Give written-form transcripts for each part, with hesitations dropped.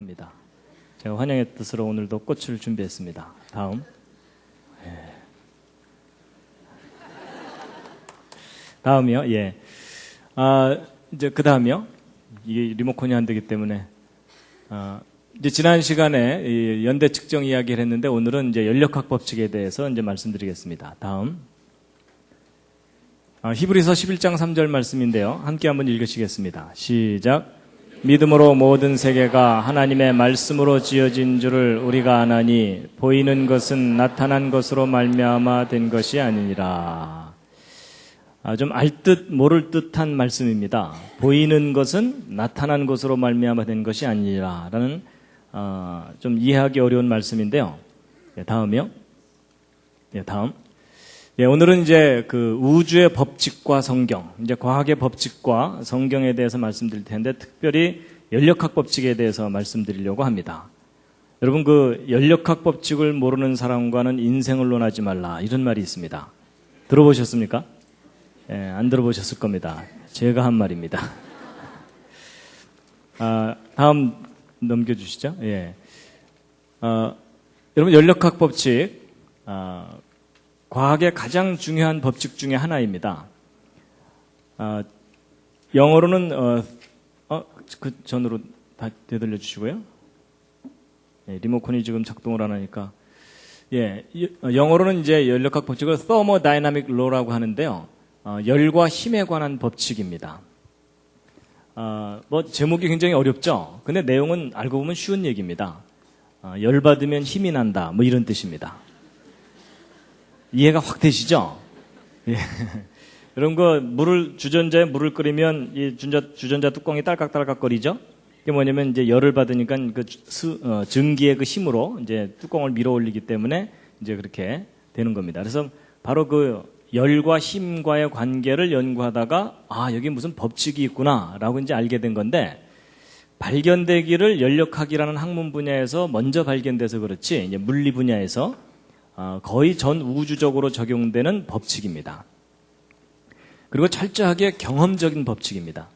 입니다. 제가 환영의 뜻으로 오늘도 꽃을 준비했습니다. 다음. 다음이요. 예. 이제 그 다음이요. 이게 리모컨이 안 되기 때문에. 이제 지난 시간에 이 연대 측정 이야기를 했는데 오늘은 이제 연력학 법칙에 대해서 이제 말씀드리겠습니다. 다음. 히브리서 11장 3절 말씀인데요. 함께 한번 읽으시겠습니다. 시작. 믿음으로 모든 세계가 하나님의 말씀으로 지어진 줄을 우리가 아나니 보이는 것은 나타난 것으로 말미암아 된 것이 아니니라. 좀 알 듯 모를 듯한 말씀입니다. 보이는 것은 나타난 것으로 말미암아 된 것이 아니니라 라는 좀 이해하기 어려운 말씀인데요. 다음이요. 다음. 오늘은 이제 그 우주의 법칙과 성경, 이제 과학의 법칙과 성경에 대해서 말씀드릴 텐데 특별히 연력학 법칙에 대해서 말씀드리려고 합니다. 여러분 그 연력학 법칙을 모르는 사람과는 인생을 논하지 말라 이런 말이 있습니다. 들어보셨습니까? 안 들어보셨을 겁니다. 제가 한 말입니다. 다음 넘겨주시죠. 여러분 연력학 법칙 과학의 가장 중요한 법칙 중에 하나입니다. 영어로는 그 전으로 다 되돌려 주시고요. 리모컨이 지금 작동을 안 하니까. 영어로는 이제 연력학 법칙을 thermodynamic law라고 하는데요. 열과 힘에 관한 법칙입니다. 제목이 굉장히 어렵죠. 근데 내용은 알고 보면 쉬운 얘기입니다. 열 받으면 힘이 난다. 이런 뜻입니다. 이해가 확 되시죠? 여러분, 주전자에 물을 끓이면 이 주전자 뚜껑이 딸깍딸깍 거리죠? 이게 뭐냐면 이제 열을 받으니까 증기의 그 힘으로 이제 뚜껑을 밀어 올리기 때문에 이제 그렇게 되는 겁니다. 그래서 바로 그 열과 힘과의 관계를 연구하다가 여기 무슨 법칙이 있구나 라고 이제 알게 된 건데 발견되기를 연력학이라는 학문 분야에서 먼저 발견돼서 그렇지 이제 물리 분야에서 거의 전 우주적으로 적용되는 법칙입니다. 그리고 철저하게 경험적인 법칙입니다.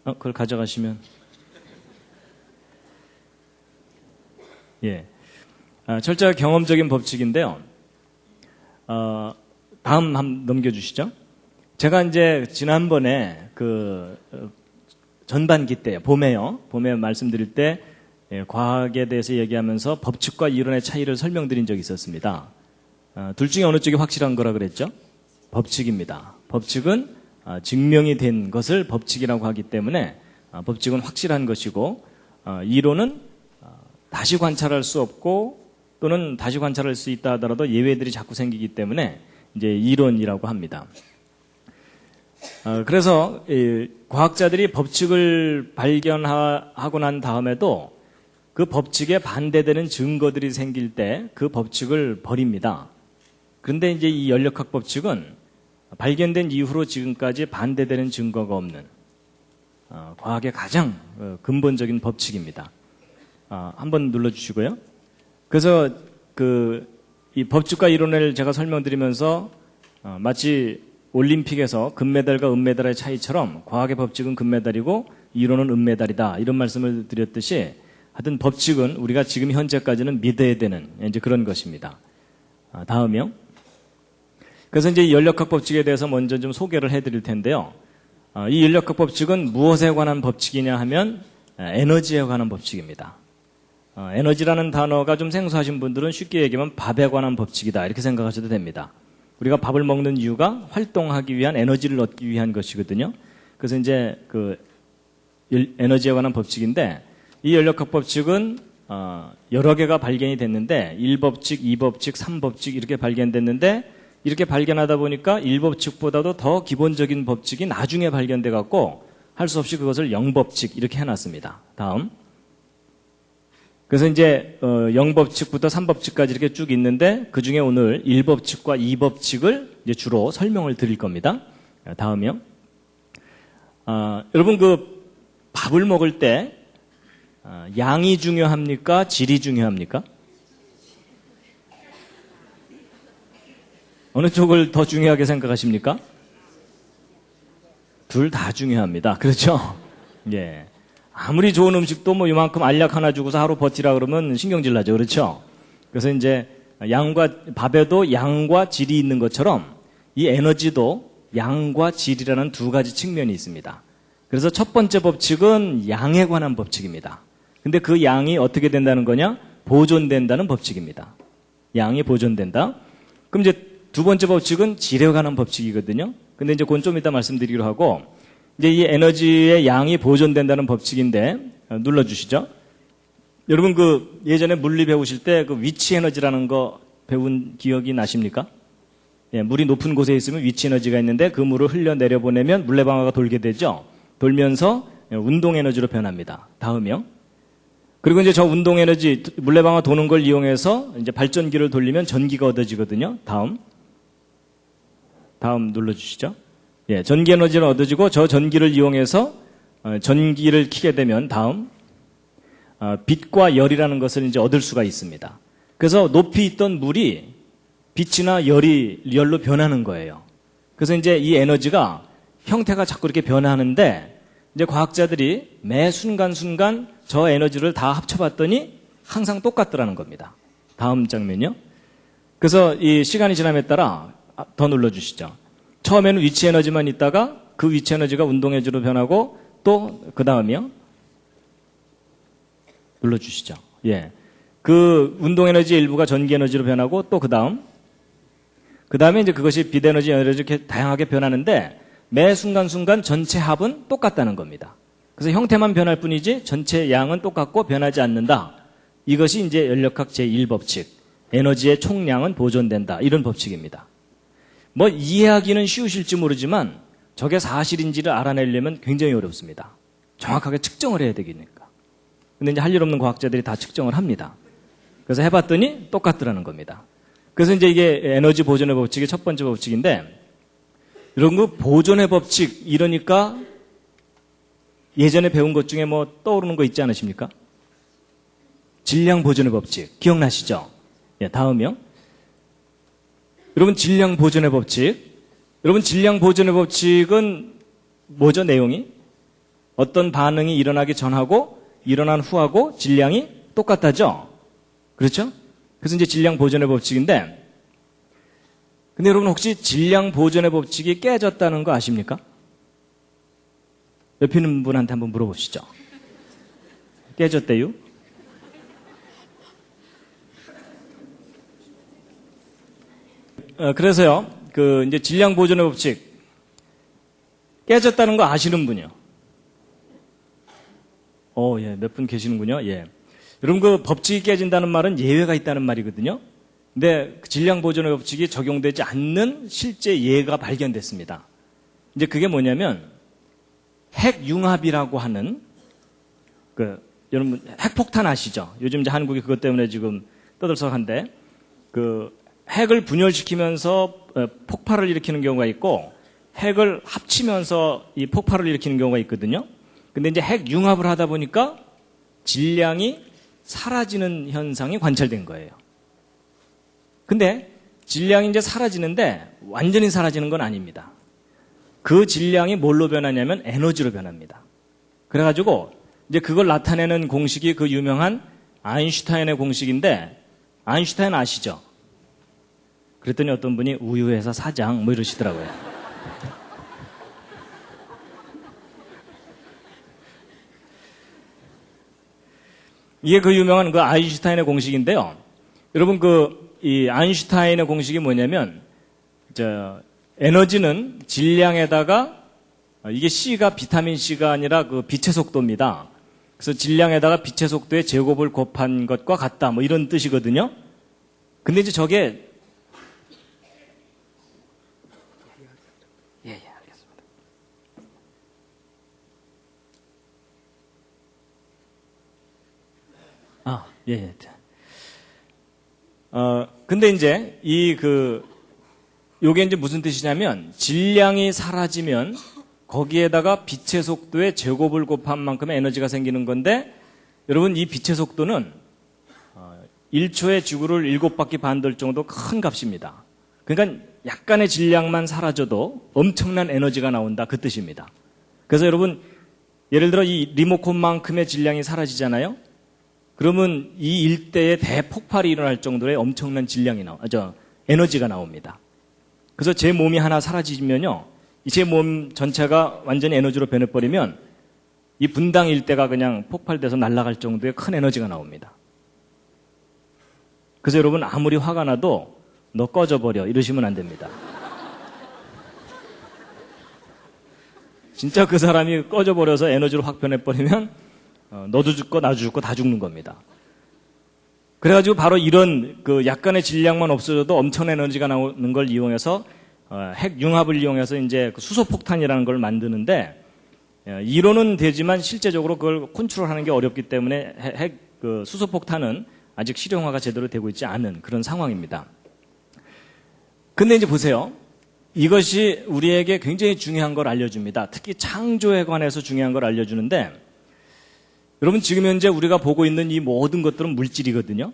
그걸 가져가시면 철저하게 경험적인 법칙인데요. 다음 한번 넘겨주시죠. 제가 이제 지난번에 그 전반기 때 봄에 말씀드릴 때 과학에 대해서 얘기하면서 법칙과 이론의 차이를 설명드린 적이 있었습니다. 둘 중에 어느 쪽이 확실한 거라 그랬죠? 법칙입니다. 법칙은 증명이 된 것을 법칙이라고 하기 때문에 법칙은 확실한 것이고 이론은 다시 관찰할 수 없고 또는 다시 관찰할 수 있다 하더라도 예외들이 자꾸 생기기 때문에 이제 이론이라고 합니다. 그래서 과학자들이 법칙을 발견하고 난 다음에도 그 법칙에 반대되는 증거들이 생길 때 그 법칙을 버립니다. 그런데 이제 이 연력학 법칙은 발견된 이후로 지금까지 반대되는 증거가 없는 과학의 가장 근본적인 법칙입니다. 한번 눌러주시고요. 그래서 이 법칙과 이론을 제가 설명드리면서 마치 올림픽에서 금메달과 은메달의 차이처럼 과학의 법칙은 금메달이고 이론은 은메달이다 이런 말씀을 드렸듯이 하여튼 법칙은 우리가 지금 현재까지는 믿어야 되는 이제 그런 것입니다. 다음이요. 그래서 이제 연력학 법칙에 대해서 먼저 좀 소개를 해드릴 텐데요. 이 연력학 법칙은 무엇에 관한 법칙이냐 하면 에너지에 관한 법칙입니다. 에너지라는 단어가 좀 생소하신 분들은 쉽게 얘기하면 밥에 관한 법칙이다 이렇게 생각하셔도 됩니다. 우리가 밥을 먹는 이유가 활동하기 위한 에너지를 얻기 위한 것이거든요. 그래서 이제 그 에너지에 관한 법칙인데 이 연력학 법칙은 여러 개가 발견이 됐는데 1법칙, 2법칙, 3법칙 이렇게 발견됐는데 이렇게 발견하다 보니까 1법칙보다도 더 기본적인 법칙이 나중에 발견돼 갖고 할 수 없이 그것을 0법칙 이렇게 해놨습니다. 다음. 그래서 이제 0법칙부터 3법칙까지 이렇게 쭉 있는데 그중에 오늘 1법칙과 2법칙을 이제 주로 설명을 드릴 겁니다. 다음이요. 여러분 그 밥을 먹을 때 양이 중요합니까? 질이 중요합니까? 어느 쪽을 더 중요하게 생각하십니까? 둘 다 중요합니다. 그렇죠? 예. 아무리 좋은 음식도 뭐 이만큼 알약 하나 주고서 하루 버티라 그러면 신경질 나죠. 그렇죠? 그래서 이제 밥에도 양과 질이 있는 것처럼 이 에너지도 양과 질이라는 두 가지 측면이 있습니다. 그래서 첫 번째 법칙은 양에 관한 법칙입니다. 근데 그 양이 어떻게 된다는 거냐? 보존된다는 법칙입니다. 양이 보존된다. 그럼 이제 두 번째 법칙은 질에 관한 법칙이거든요. 근데 이제 그건 좀 이따 말씀드리기로 하고, 이제 이 에너지의 양이 보존된다는 법칙인데, 눌러주시죠. 여러분 그 예전에 물리 배우실 때 그 위치 에너지라는 거 배운 기억이 나십니까? 예, 물이 높은 곳에 있으면 위치 에너지가 있는데 그 물을 흘려 내려보내면 물레방아가 돌게 되죠. 돌면서 운동 에너지로 변합니다. 다음이요. 그리고 이제 저 운동 에너지, 물레방아 도는 걸 이용해서 이제 발전기를 돌리면 전기가 얻어지거든요. 다음 눌러주시죠. 예, 전기 에너지는 얻어지고 저 전기를 이용해서 전기를 켜게 되면 빛과 열이라는 것을 이제 얻을 수가 있습니다. 그래서 높이 있던 물이 빛이나 열로 변하는 거예요. 그래서 이제 이 에너지가 형태가 자꾸 이렇게 변하는데 이제 과학자들이 매 순간순간 저 에너지를 다 합쳐봤더니 항상 똑같더라는 겁니다. 다음 장면이요. 그래서 이 시간이 지남에 따라 더 눌러주시죠. 처음에는 위치 에너지만 있다가 그 위치 에너지가 운동 에너지로 변하고 또 그 다음이요. 눌러주시죠. 예. 그 운동 에너지 일부가 전기 에너지로 변하고 또 그 다음에 이제 그것이 빛 에너지, 에너지 이렇게 다양하게 변하는데 매 순간순간 전체 합은 똑같다는 겁니다. 그래서 형태만 변할 뿐이지 전체 양은 똑같고 변하지 않는다. 이것이 이제 연력학 제1법칙. 에너지의 총량은 보존된다. 이런 법칙입니다. 뭐 이해하기는 쉬우실지 모르지만 저게 사실인지를 알아내려면 굉장히 어렵습니다. 정확하게 측정을 해야 되니까. 근데 이제 할 일 없는 과학자들이 다 측정을 합니다. 그래서 해봤더니 똑같더라는 겁니다. 그래서 이제 이게 에너지 보존의 법칙의 첫 번째 법칙인데, 이런 거 보존의 법칙, 이러니까 예전에 배운 것 중에 뭐 떠오르는 거 있지 않으십니까? 질량 보존의 법칙. 기억나시죠? 예, 다음이요. 여러분, 질량 보존의 법칙. 여러분, 질량 보존의 법칙은 뭐죠, 내용이? 어떤 반응이 일어나기 전하고 일어난 후하고 질량이 똑같다죠? 그렇죠? 그래서 이제 질량 보존의 법칙인데, 근데 여러분 혹시 질량 보존의 법칙이 깨졌다는 거 아십니까? 옆에 있는 분한테 한번 물어보시죠. 깨졌대요? 그래서요, 이제 질량 보존의 법칙 깨졌다는 거 아시는 분이요? 예, 몇 분 계시는군요. 예. 여러분 그 법칙이 깨진다는 말은 예외가 있다는 말이거든요. 근데 질량 보존의 법칙이 적용되지 않는 실제 예가 발견됐습니다. 이제 그게 뭐냐면 핵융합이라고 하는 여러분 핵폭탄 아시죠? 요즘 이제 한국이 그것 때문에 지금 떠들썩한데 핵을 분열시키면서 폭발을 일으키는 경우가 있고 핵을 합치면서 이 폭발을 일으키는 경우가 있거든요. 근데 이제 핵융합을 하다 보니까 질량이 사라지는 현상이 관찰된 거예요. 근데 질량이 이제 사라지는데 완전히 사라지는 건 아닙니다. 그 질량이 뭘로 변하냐면 에너지로 변합니다. 그래가지고 이제 그걸 나타내는 공식이 그 유명한 아인슈타인의 공식인데, 아인슈타인 아시죠? 그랬더니 어떤 분이 우유회사 사장 뭐 이러시더라고요. 이게 그 유명한 그 아인슈타인의 공식인데요. 여러분 이 아인슈타인의 공식이 뭐냐면 에너지는 질량에다가 이게 C가 비타민 C가 아니라 그 빛의 속도입니다. 그래서 질량에다가 빛의 속도의 제곱을 곱한 것과 같다. 뭐 이런 뜻이거든요. 근데 이제 저게 예, 알겠습니다. 예. 근데 이제 요게 이제 무슨 뜻이냐면 질량이 사라지면 거기에다가 빛의 속도의 제곱을 곱한 만큼의 에너지가 생기는 건데, 여러분 이 빛의 속도는 1초에 지구를 7바퀴 반 돌 정도 큰 값입니다. 그러니까 약간의 질량만 사라져도 엄청난 에너지가 나온다, 그 뜻입니다. 그래서 여러분 예를 들어 이 리모컨만큼의 질량이 사라지잖아요. 그러면 이 일대에 대폭발이 일어날 정도의 엄청난 에너지가 나옵니다. 그래서 제 몸이 하나 사라지면요, 제 몸 전체가 완전히 에너지로 변해버리면 이 분당 일대가 그냥 폭발돼서 날아갈 정도의 큰 에너지가 나옵니다. 그래서 여러분, 아무리 화가 나도 너 꺼져버려 이러시면 안 됩니다. 진짜 그 사람이 꺼져버려서 에너지로 확 변해버리면 너도 죽고 나도 죽고 다 죽는 겁니다. 그래가지고 바로 이런 그 약간의 질량만 없어져도 엄청난 에너지가 나오는 걸 이용해서 핵 융합을 이용해서 이제 그 수소폭탄이라는 걸 만드는데, 이론은 되지만 실제적으로 그걸 컨트롤하는 게 어렵기 때문에 그 수소폭탄은 아직 실용화가 제대로 되고 있지 않은 그런 상황입니다. 근데 이제 보세요. 이것이 우리에게 굉장히 중요한 걸 알려줍니다. 특히 창조에 관해서 중요한 걸 알려주는데, 여러분, 지금 현재 우리가 보고 있는 이 모든 것들은 물질이거든요.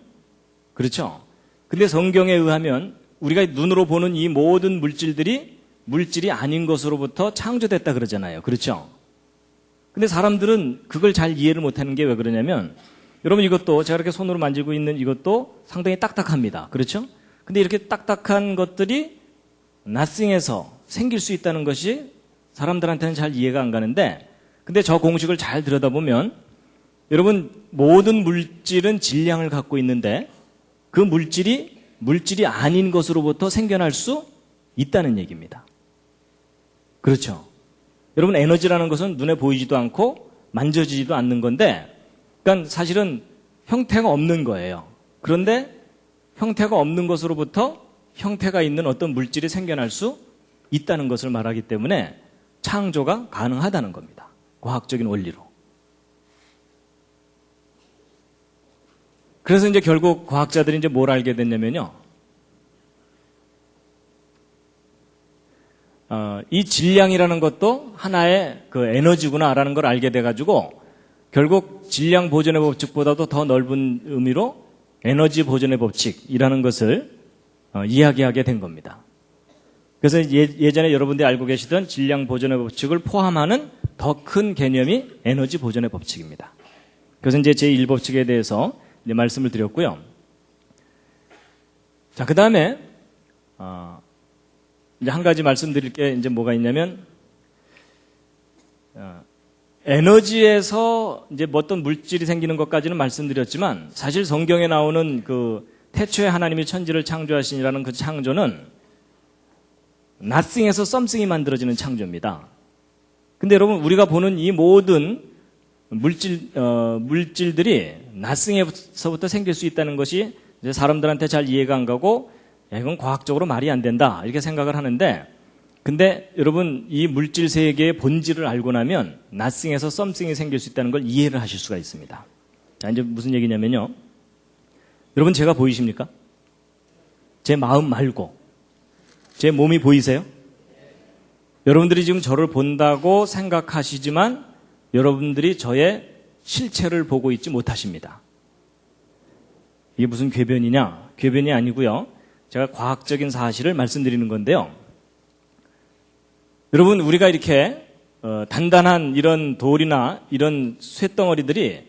그렇죠? 근데 성경에 의하면 우리가 눈으로 보는 이 모든 물질들이 물질이 아닌 것으로부터 창조됐다 그러잖아요. 그렇죠? 근데 사람들은 그걸 잘 이해를 못하는 게 왜 그러냐면, 여러분, 이것도 제가 이렇게 손으로 만지고 있는 이것도 상당히 딱딱합니다. 그렇죠? 근데 이렇게 딱딱한 것들이 nothing에서 생길 수 있다는 것이 사람들한테는 잘 이해가 안 가는데, 근데 저 공식을 잘 들여다보면 여러분, 모든 물질은 질량을 갖고 있는데 그 물질이 아닌 것으로부터 생겨날 수 있다는 얘기입니다. 그렇죠? 여러분, 에너지라는 것은 눈에 보이지도 않고 만져지지도 않는 건데, 그러니까 사실은 형태가 없는 거예요. 그런데 형태가 없는 것으로부터 형태가 있는 어떤 물질이 생겨날 수 있다는 것을 말하기 때문에 창조가 가능하다는 겁니다. 과학적인 원리로. 그래서 이제 결국 과학자들이 이제 뭘 알게 됐냐면요. 이 질량이라는 것도 하나의 그 에너지구나라는 걸 알게 돼가지고 결국 질량 보존의 법칙보다도 더 넓은 의미로 에너지 보존의 법칙이라는 것을 이야기하게 된 겁니다. 그래서 예전에 여러분들이 알고 계시던 질량 보존의 법칙을 포함하는 더 큰 개념이 에너지 보존의 법칙입니다. 그래서 이제 제1법칙에 대해서 이제 말씀을 드렸고요. 자, 그 다음에 이제 한 가지 말씀드릴 게 이제 뭐가 있냐면, 에너지에서 이제 뭐 어떤 물질이 생기는 것까지는 말씀드렸지만, 사실 성경에 나오는 그 태초에 하나님이 천지를 창조하시니라는 그 창조는 nothing에서 something이 만들어지는 창조입니다. 근데 여러분, 우리가 보는 이 모든 물질들이 nothing에서부터 생길 수 있다는 것이 이제 사람들한테 잘 이해가 안 가고, 이건 과학적으로 말이 안 된다 이렇게 생각을 하는데, 근데 여러분, 이 물질 세계의 본질을 알고 나면 nothing에서 something이 생길 수 있다는 걸 이해를 하실 수가 있습니다. 자, 이제 무슨 얘기냐면요. 여러분, 제가 보이십니까? 제 마음 말고 제 몸이 보이세요? 여러분들이 지금 저를 본다고 생각하시지만 여러분들이 저의 실체를 보고 있지 못하십니다. 이게 무슨 궤변이냐? 궤변이 아니고요. 제가 과학적인 사실을 말씀드리는 건데요. 여러분, 우리가 이렇게 단단한 이런 돌이나 이런 쇳덩어리들이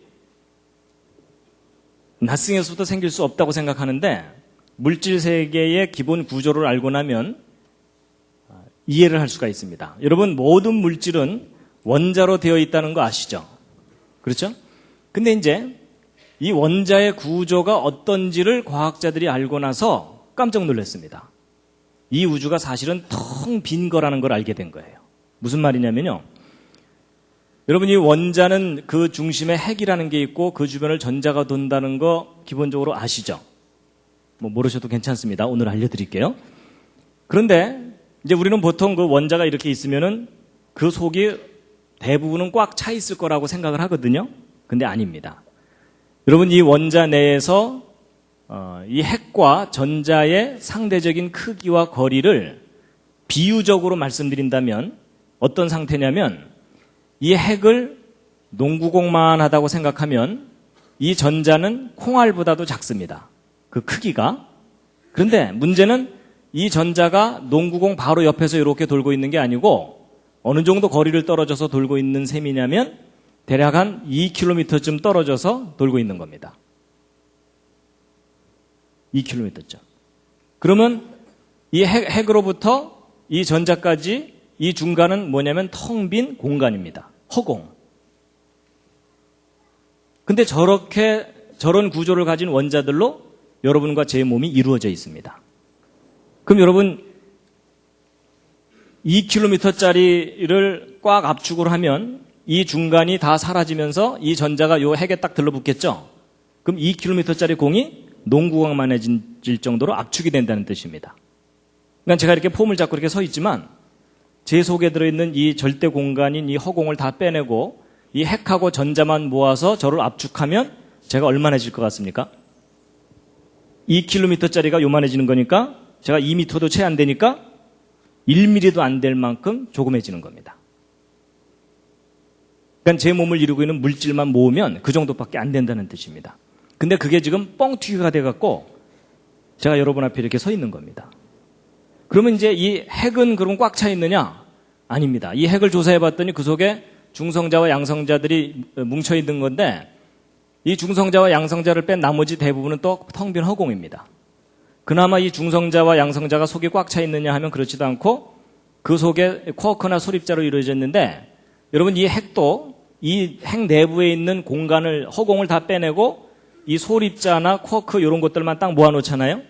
nothing에서부터 생길 수 없다고 생각하는데, 물질 세계의 기본 구조를 알고 나면 이해를 할 수가 있습니다. 여러분, 모든 물질은 원자로 되어 있다는 거 아시죠? 그렇죠? 근데 이제 이 원자의 구조가 어떤지를 과학자들이 알고 나서 깜짝 놀랐습니다. 이 우주가 사실은 텅 빈 거라는 걸 알게 된 거예요. 무슨 말이냐면요. 여러분, 이 원자는 그 중심에 핵이라는 게 있고 그 주변을 전자가 돈다는 거 기본적으로 아시죠? 뭐 모르셔도 괜찮습니다. 오늘 알려드릴게요. 그런데 이제 우리는 보통 그 원자가 이렇게 있으면은 그 속이 대부분은 꽉 차 있을 거라고 생각을 하거든요. 근데 아닙니다. 여러분, 이 원자 내에서 이 핵과 전자의 상대적인 크기와 거리를 비유적으로 말씀드린다면 어떤 상태냐면, 이 핵을 농구공만 하다고 생각하면 이 전자는 콩알보다도 작습니다. 그 크기가. 그런데 문제는 이 전자가 농구공 바로 옆에서 이렇게 돌고 있는 게 아니고 어느 정도 거리를 떨어져서 돌고 있는 셈이냐면, 대략 한 2km쯤 떨어져서 돌고 있는 겁니다. 2km쯤. 그러면 이 핵으로부터 이 전자까지 이 중간은 뭐냐면 텅 빈 공간입니다. 허공. 근데 저런 구조를 가진 원자들로 여러분과 제 몸이 이루어져 있습니다. 그럼 여러분 2km짜리를 꽉 압축을 하면 이 중간이 다 사라지면서 이 전자가 요 핵에 딱 들러붙겠죠? 그럼 2km짜리 공이 농구공만해질 정도로 압축이 된다는 뜻입니다. 그러니까 제가 이렇게 폼을 잡고 이렇게 서 있지만 제 속에 들어있는 이 절대 공간인 이 허공을 다 빼내고 이 핵하고 전자만 모아서 저를 압축하면 제가 얼마나질 것 같습니까? 2km짜리가 요만해지는 거니까 제가 2m도 채 안 되니까 1mm도 안 될 만큼 조그매지는 겁니다. 그러니까 제 몸을 이루고 있는 물질만 모으면 그 정도밖에 안 된다는 뜻입니다. 근데 그게 지금 뻥튀기가 돼갖고 제가 여러분 앞에 이렇게 서 있는 겁니다. 그러면 이제 이 핵은 그럼 꽉 차 있느냐? 아닙니다. 이 핵을 조사해 봤더니 그 속에 중성자와 양성자들이 뭉쳐 있는 건데 이 중성자와 양성자를 뺀 나머지 대부분은 또 텅 빈 허공입니다. 그나마 이 중성자와 양성자가 속이 꽉 차 있느냐 하면 그렇지도 않고 그 속에 쿼크나 소립자로 이루어져 있는데 여러분 이 핵도 이 핵 내부에 있는 공간을 허공을 다 빼내고 이 소립자나 쿼크 이런 것들만 딱 모아놓잖아요.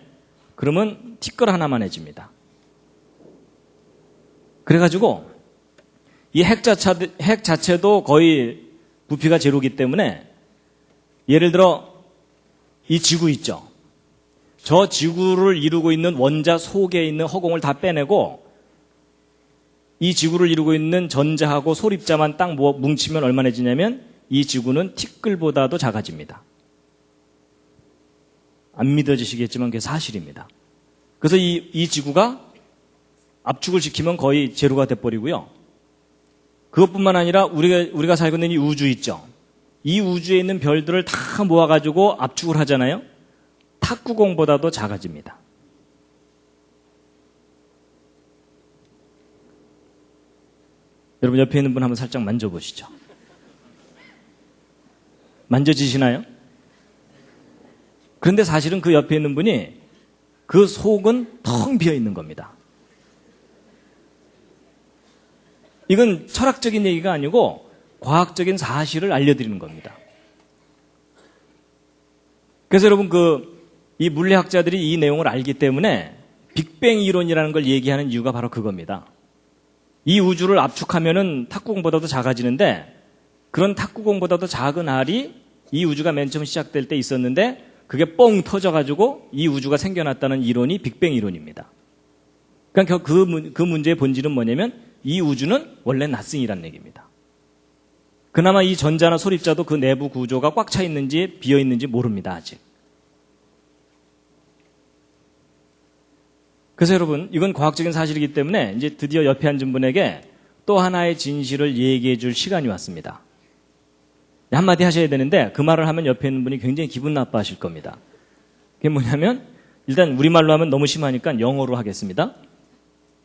그러면 티끌 하나만 해집니다. 그래가지고 이 핵 자체도 거의 부피가 제로기 때문에 예를 들어 이 지구 있죠. 저 지구를 이루고 있는 원자 속에 있는 허공을 다 빼내고 이 지구를 이루고 있는 전자하고 소립자만 딱 뭉치면 얼마나지냐면 이 지구는 티끌보다도 작아집니다. 안 믿어지시겠지만 그게 사실입니다. 그래서 이 지구가 압축을 시키면 거의 제로가 돼버리고요. 그것뿐만 아니라 우리가 살고 있는 이 우주 있죠. 이 우주에 있는 별들을 다 모아가지고 압축을 하잖아요. 탁구공보다도 작아집니다. 여러분 옆에 있는 분 한번 살짝 만져보시죠. 만져지시나요? 그런데 사실은 그 옆에 있는 분이 그 속은 텅 비어 있는 겁니다. 이건 철학적인 얘기가 아니고 과학적인 사실을 알려드리는 겁니다. 그래서 여러분 이 물리학자들이 이 내용을 알기 때문에 빅뱅 이론이라는 걸 얘기하는 이유가 바로 그겁니다. 이 우주를 압축하면은 탁구공보다도 작아지는데 그런 탁구공보다도 작은 알이 이 우주가 맨 처음 시작될 때 있었는데 그게 뻥 터져가지고 이 우주가 생겨났다는 이론이 빅뱅 이론입니다. 그러니까 그 문제의 본질은 뭐냐면 이 우주는 원래 nothing이라는 얘기입니다. 그나마 이 전자나 소립자도 그 내부 구조가 꽉 차 있는지 비어 있는지 모릅니다, 아직. 그래서 여러분, 이건 과학적인 사실이기 때문에 이제 드디어 옆에 앉은 분에게 또 하나의 진실을 얘기해 줄 시간이 왔습니다. 한마디 하셔야 되는데 그 말을 하면 옆에 있는 분이 굉장히 기분 나빠하실 겁니다. 그게 뭐냐면 일단 우리말로 하면 너무 심하니까 영어로 하겠습니다.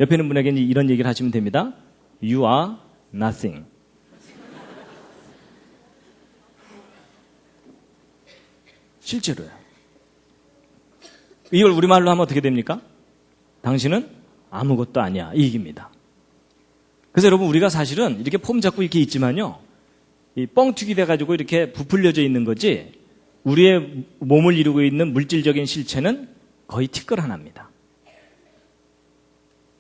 옆에 있는 분에게 이런 얘기를 하시면 됩니다. You are nothing. 실제로요. 이걸 우리말로 하면 어떻게 됩니까? 당신은 아무것도 아니야. 이 얘기입니다. 그래서 여러분 우리가 사실은 이렇게 폼 잡고 이렇게 있지만요. 이 뻥튀기 돼가지고 이렇게 부풀려져 있는 거지 우리의 몸을 이루고 있는 물질적인 실체는 거의 티끌 하나입니다.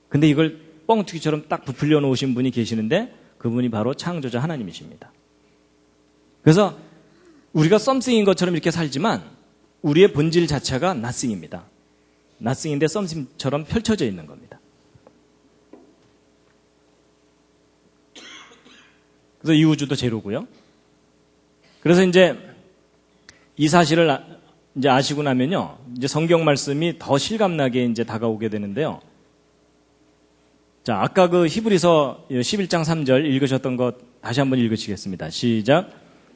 근데 이걸 뻥튀기처럼 딱 부풀려 놓으신 분이 계시는데 그분이 바로 창조자 하나님이십니다. 그래서 우리가 썸씽인 것처럼 이렇게 살지만 우리의 본질 자체가 nothing입니다. nothing인데 썸씽처럼 펼쳐져 있는 겁니다. 그래서 이 우주도 제로고요. 그래서 이제 이 사실을 이제 아시고 나면요. 이제 성경 말씀이 더 실감나게 이제 다가오게 되는데요. 자, 아까 그 히브리서 11장 3절 읽으셨던 것 다시 한번 읽으시겠습니다. 시작.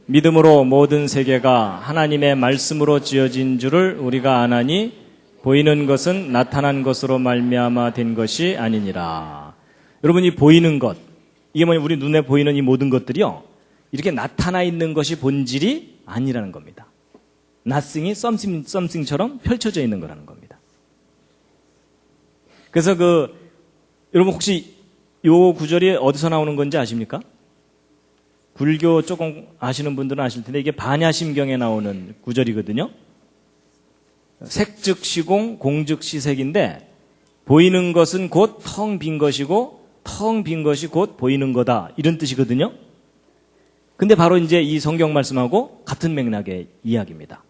믿음으로 모든 세계가 하나님의 말씀으로 지어진 줄을 우리가 아나니 보이는 것은 나타난 것으로 말미암아 된 것이 아니니라. 여러분 이 보이는 것, 이게 뭐냐 우리 눈에 보이는 이 모든 것들이요. 이렇게 나타나 있는 것이 본질이 아니라는 겁니다. nothing이 something처럼 펼쳐져 있는 거라는 겁니다. 그래서 여러분 혹시 요 구절이 어디서 나오는 건지 아십니까? 불교 조금 아시는 분들은 아실 텐데 이게 반야심경에 나오는 구절이거든요. 색즉 시공, 공즉 시색인데 보이는 것은 곧 텅 빈 것이고 텅 빈 것이 곧 보이는 거다. 이런 뜻이거든요. 근데 바로 이제 이 성경 말씀하고 같은 맥락의 이야기입니다.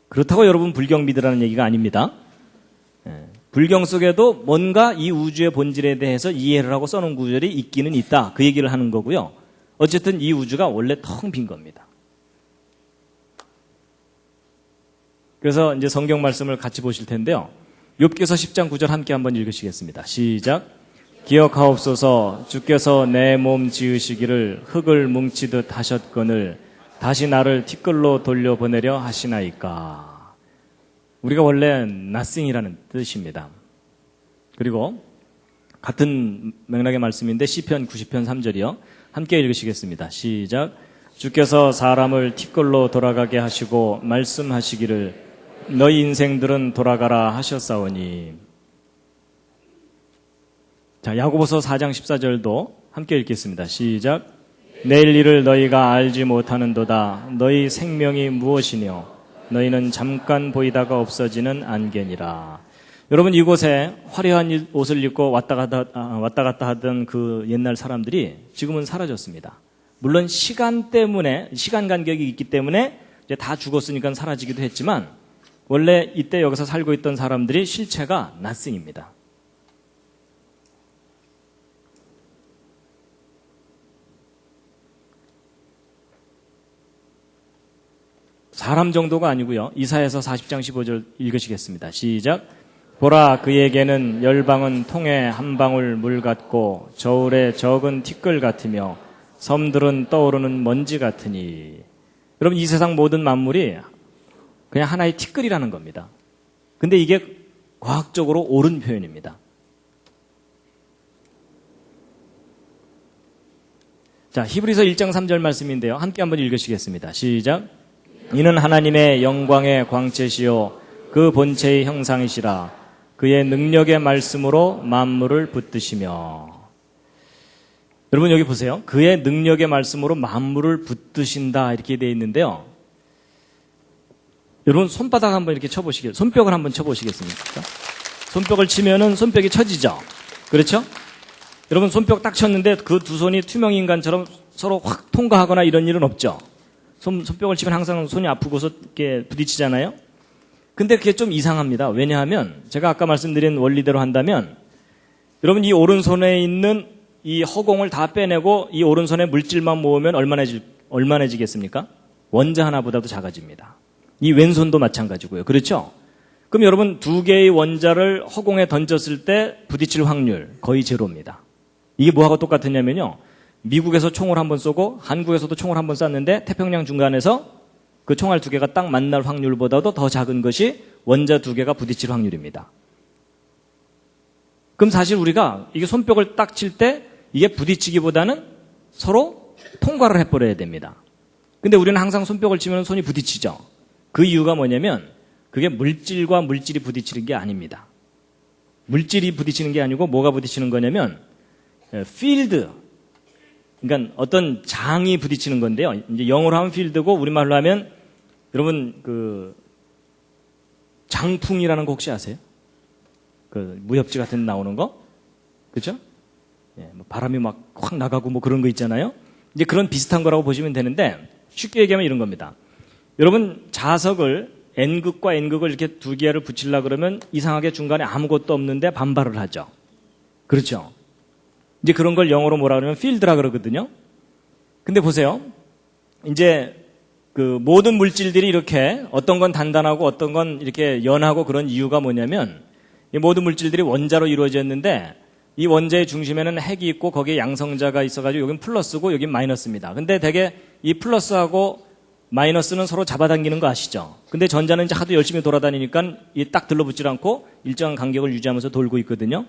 그렇다고 여러분 불경 믿으라는 얘기가 아닙니다. 불경 속에도 뭔가 이 우주의 본질에 대해서 이해를 하고 써놓은 구절이 있기는 있다. 그 얘기를 하는 거고요. 어쨌든 이 우주가 원래 텅 빈 겁니다. 그래서 이제 성경 말씀을 같이 보실 텐데요. 욥기서 10장 9절 함께 한번 읽으시겠습니다. 시작. 기억하옵소서 주께서 내 몸 지으시기를 흙을 뭉치듯 하셨거늘 다시 나를 티끌로 돌려보내려 하시나이까. 우리가 원래 nothing이라는 뜻입니다. 그리고 같은 맥락의 말씀인데 시편 90편 3절이요. 함께 읽으시겠습니다. 시작. 주께서 사람을 티끌로 돌아가게 하시고 말씀하시기를 너희 인생들은 돌아가라 하셨사오니. 자, 야고보서 4장 14절도 함께 읽겠습니다. 시작. 내일 일을 너희가 알지 못하는도다. 너희 생명이 무엇이뇨? 너희는 잠깐 보이다가 없어지는 안개니라. 여러분 이곳에 화려한 옷을 입고 왔다 갔다 하던 그 옛날 사람들이 지금은 사라졌습니다. 물론 시간 간격이 있기 때문에 이제 다 죽었으니까 사라지기도 했지만 원래 이때 여기서 살고 있던 사람들이 실체가 nothing입니다. 사람 정도가 아니고요. 이사야서 40장 15절 읽으시겠습니다. 시작. 보라 그에게는 열방은 통에 한 방울 물 같고 저울에 적은 티끌 같으며 섬들은 떠오르는 먼지 같으니. 여러분 이 세상 모든 만물이 그냥 하나의 티끌이라는 겁니다. 근데 이게 과학적으로 옳은 표현입니다. 자, 히브리서 1장 3절 말씀인데요. 함께 한번 읽으시겠습니다. 시작. 이는 하나님의 영광의 광채시요 그 본체의 형상이시라. 그의 능력의 말씀으로 만물을 붙드시며. 여러분 여기 보세요. 그의 능력의 말씀으로 만물을 붙드신다 이렇게 되어 있는데요. 여러분 손바닥 한번 이렇게 쳐보시겠어요? 손뼉을 한번 쳐보시겠습니까? 손뼉을 치면은 손뼉이 쳐지죠? 그렇죠? 여러분 손뼉 딱 쳤는데 그 두 손이 투명인간처럼 서로 확 통과하거나 이런 일은 없죠? 손뼉을 치면 항상 손이 아프고서 이렇게 부딪히잖아요? 근데 그게 좀 이상합니다. 왜냐하면 제가 아까 말씀드린 원리대로 한다면 여러분 이 오른손에 있는 이 허공을 다 빼내고 이 오른손에 물질만 모으면 얼마나지겠습니까? 원자 하나보다도 작아집니다. 이 왼손도 마찬가지고요. 그렇죠? 그럼 여러분 두 개의 원자를 허공에 던졌을 때 부딪힐 확률 거의 제로입니다. 이게 뭐하고 똑같으냐면요. 미국에서 총을 한번 쏘고 한국에서도 총을 한번 쐈는데 태평양 중간에서 그 총알 두 개가 딱 만날 확률보다도 더 작은 것이 원자 두 개가 부딪힐 확률입니다. 그럼 사실 우리가 이게 손뼉을 딱 칠 때 이게 부딪히기보다는 서로 통과를 해버려야 됩니다. 근데 우리는 항상 손뼉을 치면 손이 부딪히죠. 그 이유가 뭐냐면 그게 물질과 물질이 부딪히는 게 아닙니다. 물질이 부딪히는 게 아니고 뭐가 부딪히는 거냐면 필드, 그러니까 어떤 장이 부딪히는 건데요. 이제 영어로 하면 필드고 우리말로 하면 여러분 그 장풍이라는 거 혹시 아세요? 그 무협지 같은 데 나오는 거, 그렇죠? 예, 뭐 바람이 막 확 나가고 뭐 그런 거 있잖아요. 이제 그런 비슷한 거라고 보시면 되는데 쉽게 얘기하면 이런 겁니다. 여러분 자석을 N극과 N극을 이렇게 두 개를 붙이려고 그러면 이상하게 중간에 아무것도 없는데 반발을 하죠. 그렇죠? 이제 그런 걸 영어로 뭐라 그러면 필드라 그러거든요. 근데 보세요. 이제 그 모든 물질들이 이렇게 어떤 건 단단하고 어떤 건 이렇게 연하고 그런 이유가 뭐냐면 이 모든 물질들이 원자로 이루어졌는데 이 원자의 중심에는 핵이 있고 거기에 양성자가 있어가지고 여긴 플러스고 여긴 마이너스입니다. 근데 되게 이 플러스하고 마이너스는 서로 잡아당기는 거 아시죠? 근데 전자는 이제 하도 열심히 돌아다니니까 이 딱 들러붙질 않고 일정한 간격을 유지하면서 돌고 있거든요.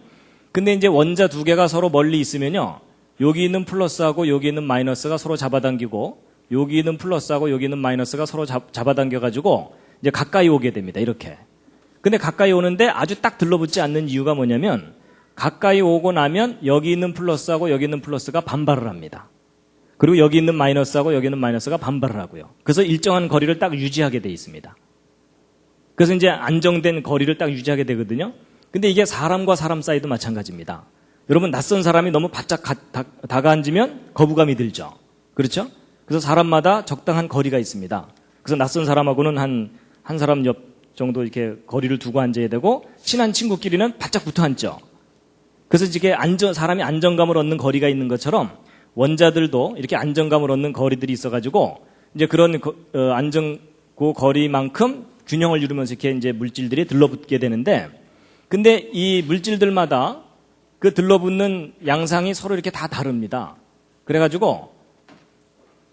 근데 이제 원자 두 개가 서로 멀리 있으면요. 여기 있는 플러스하고 여기 있는 마이너스가 서로 잡아당기고 여기 있는 플러스하고 여기 있는 마이너스가 서로 잡아당겨가지고 이제 가까이 오게 됩니다. 이렇게. 근데 가까이 오는데 아주 딱 들러붙지 않는 이유가 뭐냐면 가까이 오고 나면 여기 있는 플러스하고 여기 있는 플러스가 반발을 합니다. 그리고 여기 있는 마이너스하고 여기 있는 마이너스가 반발을 하고요. 그래서 일정한 거리를 딱 유지하게 돼 있습니다. 그래서 이제 안정된 거리를 딱 유지하게 되거든요. 근데 이게 사람과 사람 사이도 마찬가지입니다. 여러분 낯선 사람이 너무 바짝 다가앉으면 거부감이 들죠. 그렇죠? 그래서 사람마다 적당한 거리가 있습니다. 그래서 낯선 사람하고는 한 사람 옆 정도 이렇게 거리를 두고 앉아야 되고 친한 친구끼리는 바짝 붙어 앉죠. 그래서 이게 사람이 안정감을 얻는 거리가 있는 것처럼 원자들도 이렇게 안정감을 얻는 거리들이 있어가지고 이제 그런 그 거리만큼 균형을 이루면서 이렇게 이제 물질들이 들러붙게 되는데, 근데 이 물질들마다 그 들러붙는 양상이 서로 이렇게 다 다릅니다. 그래가지고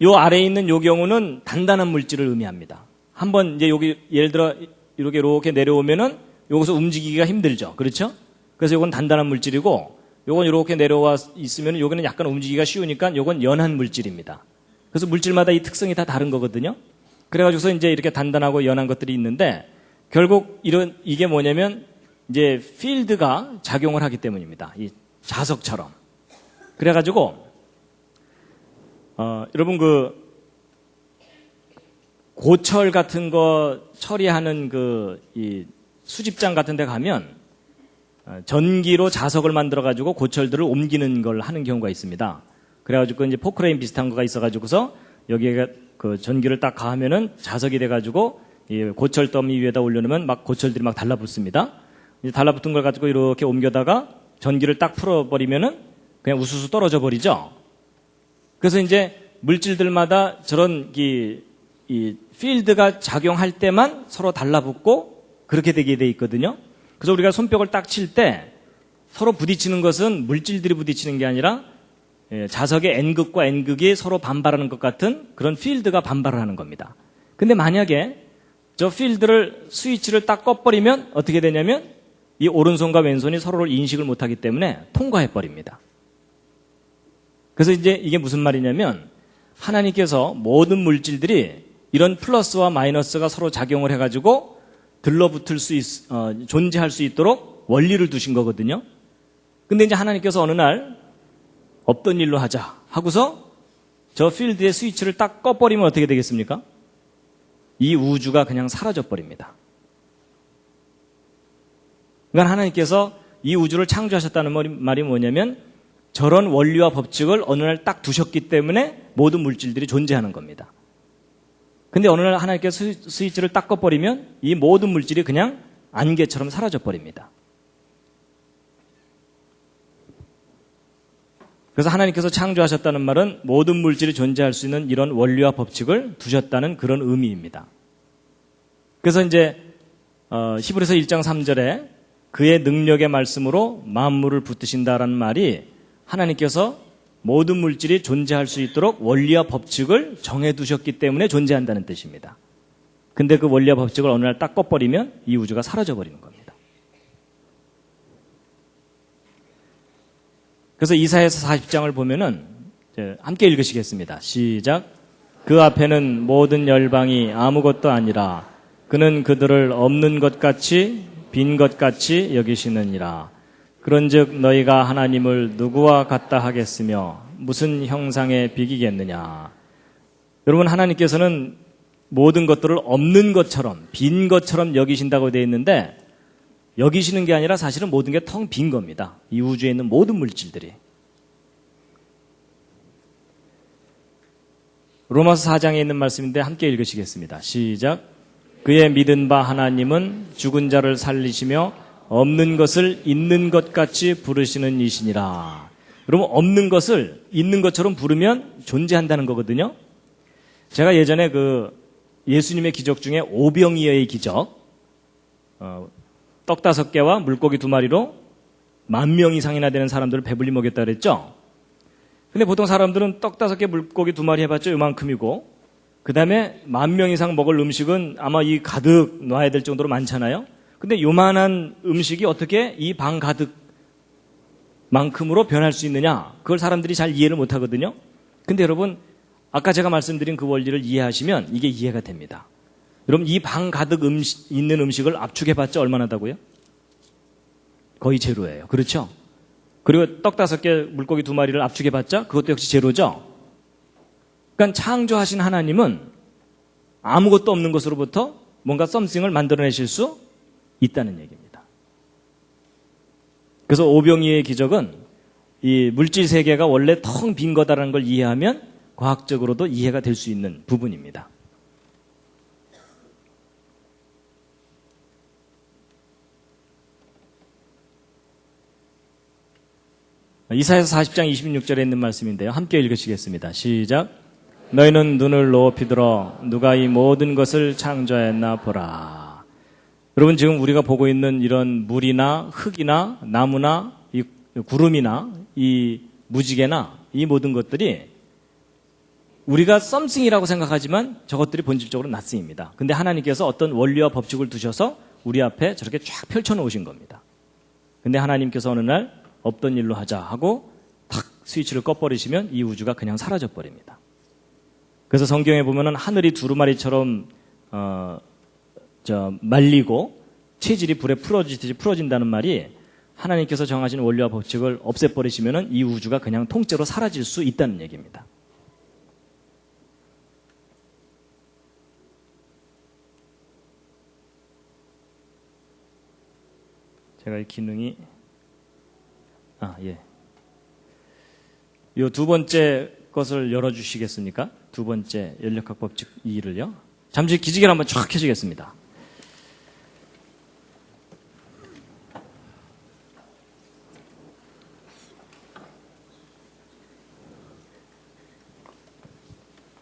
요 아래에 있는 요 경우는 단단한 물질을 의미합니다. 한번 이제 여기 예를 들어 이렇게 내려오면은 여기서 움직이기가 힘들죠. 그렇죠? 그래서 요건 단단한 물질이고 요건 이렇게 내려와 있으면 여기는 약간 움직이기가 쉬우니까 요건 연한 물질입니다. 그래서 물질마다 이 특성이 다 다른 거거든요. 그래가지고서 이제 이렇게 단단하고 연한 것들이 있는데 결국 이게 뭐냐면 이제 필드가 작용을 하기 때문입니다. 이 자석처럼. 그래가지고 여러분 고철 같은 거 처리하는 이 수집장 같은 데 가면 전기로 자석을 만들어가지고 고철들을 옮기는 걸 하는 경우가 있습니다. 그래가지고 이제 포크레인 비슷한 거가 있어가지고서 여기에 그 전기를 딱 가하면은 자석이 돼가지고 이 고철 더미 위에다 올려놓으면 막 고철들이 막 달라붙습니다. 이제 달라붙은 걸 가지고 이렇게 옮겨다가 전기를 딱 풀어버리면은 그냥 우수수 떨어져 버리죠. 그래서 이제 물질들마다 저런 이 필드가 작용할 때만 서로 달라붙고 그렇게 되게 돼 있거든요. 그래서 우리가 손뼉을 딱 칠 때 서로 부딪히는 것은 물질들이 부딪히는 게 아니라 자석의 N극과 N극이 서로 반발하는 것 같은 그런 필드가 반발을 하는 겁니다. 근데 만약에 저 필드를 스위치를 딱 꺼버리면 어떻게 되냐면 이 오른손과 왼손이 서로를 인식을 못하기 때문에 통과해버립니다. 그래서 이제 이게 무슨 말이냐면 하나님께서 모든 물질들이 이런 플러스와 마이너스가 서로 작용을 해가지고 들러붙을 존재할 수 있도록 원리를 두신 거거든요. 근데 이제 하나님께서 어느 날 없던 일로 하자 하고서 저 필드의 스위치를 딱 꺼버리면 어떻게 되겠습니까? 이 우주가 그냥 사라져 버립니다. 그러니까 하나님께서 이 우주를 창조하셨다는 말이 뭐냐면 저런 원리와 법칙을 어느 날 딱 두셨기 때문에 모든 물질들이 존재하는 겁니다. 근데 어느 날 하나님께서 스위치를 딱 꺼버리면 이 모든 물질이 그냥 안개처럼 사라져 버립니다. 그래서 하나님께서 창조하셨다는 말은 모든 물질이 존재할 수 있는 이런 원리와 법칙을 두셨다는 그런 의미입니다. 그래서 이제 히브리서 1장 3절에 그의 능력의 말씀으로 만물을 붙드신다라는 말이 하나님께서 모든 물질이 존재할 수 있도록 원리와 법칙을 정해두셨기 때문에 존재한다는 뜻입니다. 근데 그 원리와 법칙을 어느 날 딱 꺼버리면 이 우주가 사라져버리는 겁니다. 그래서 이사야서 40장을 보면은 함께 읽으시겠습니다. 시작. 그 앞에는 모든 열방이 아무것도 아니라 그는 그들을 없는 것 같이 빈 것 같이 여기시느니라. 그런즉 너희가 하나님을 누구와 같다 하겠으며 무슨 형상에 비기겠느냐. 여러분 하나님께서는 모든 것들을 없는 것처럼 빈 것처럼 여기신다고 되어 있는데 여기시는 게 아니라 사실은 모든 게 텅 빈 겁니다. 이 우주에 있는 모든 물질들이. 로마서 4장에 있는 말씀인데 함께 읽으시겠습니다. 시작. 그의 믿은 바 하나님은 죽은 자를 살리시며 없는 것을 있는 것 같이 부르시는 이시니라. 여러분 없는 것을 있는 것처럼 부르면 존재한다는 거거든요. 제가 예전에 예수님의 기적 중에 오병이어의 기적, 떡 5개와 물고기 2마리로 10,000명 이상이나 되는 사람들을 배불리 먹였다 그랬죠. 근데 보통 사람들은 떡 5개 물고기 2마리 해봤자 요만큼이고 그 다음에 10,000명 이상 먹을 음식은 아마 이 가득 놔야 될 정도로 많잖아요. 근데 요만한 음식이 어떻게 이 방 가득 만큼으로 변할 수 있느냐? 그걸 사람들이 잘 이해를 못 하거든요. 근데 여러분, 아까 제가 말씀드린 그 원리를 이해하시면 이게 이해가 됩니다. 여러분, 이 방 가득 있는 음식을 압축해봤자 얼마나 다고요? 거의 제로예요. 그렇죠? 그리고 떡 5개, 물고기 2마리를 압축해봤자 그것도 역시 제로죠? 그러니까 창조하신 하나님은 아무것도 없는 것으로부터 뭔가 썸씽을 만들어내실 수 있다는 얘기입니다. 그래서 오병이의 기적은 이 물질 세계가 원래 텅 빈 거다라는 걸 이해하면 과학적으로도 이해가 될 수 있는 부분입니다. 이사야서 40장 26절에 있는 말씀인데요. 함께 읽으시겠습니다. 시작. 너희는 눈을 높이 들어 누가 이 모든 것을 창조했나 보라. 여러분, 지금 우리가 보고 있는 이런 물이나 흙이나 나무나 이 구름이나 이 무지개나 이 모든 것들이 우리가 썸씽이라고 생각하지만 저것들이 본질적으로 낫승입니다. 근데 하나님께서 어떤 원리와 법칙을 두셔서 우리 앞에 저렇게 쫙 펼쳐놓으신 겁니다. 근데 하나님께서 어느 날 없던 일로 하자 하고 탁 스위치를 꺼버리시면 이 우주가 그냥 사라져버립니다. 그래서 성경에 보면은 하늘이 두루마리처럼 말리고 체질이 불에 풀어지듯이 풀어진다는 말이 하나님께서 정하신 원리와 법칙을 없애버리시면은 이 우주가 그냥 통째로 사라질 수 있다는 얘기입니다. 제가 이 기능이 예. 요 두 번째 것을 열어주시겠습니까? 두 번째 연력학 법칙 2를요. 잠시 기지개를 한번 쫙 켜주겠습니다.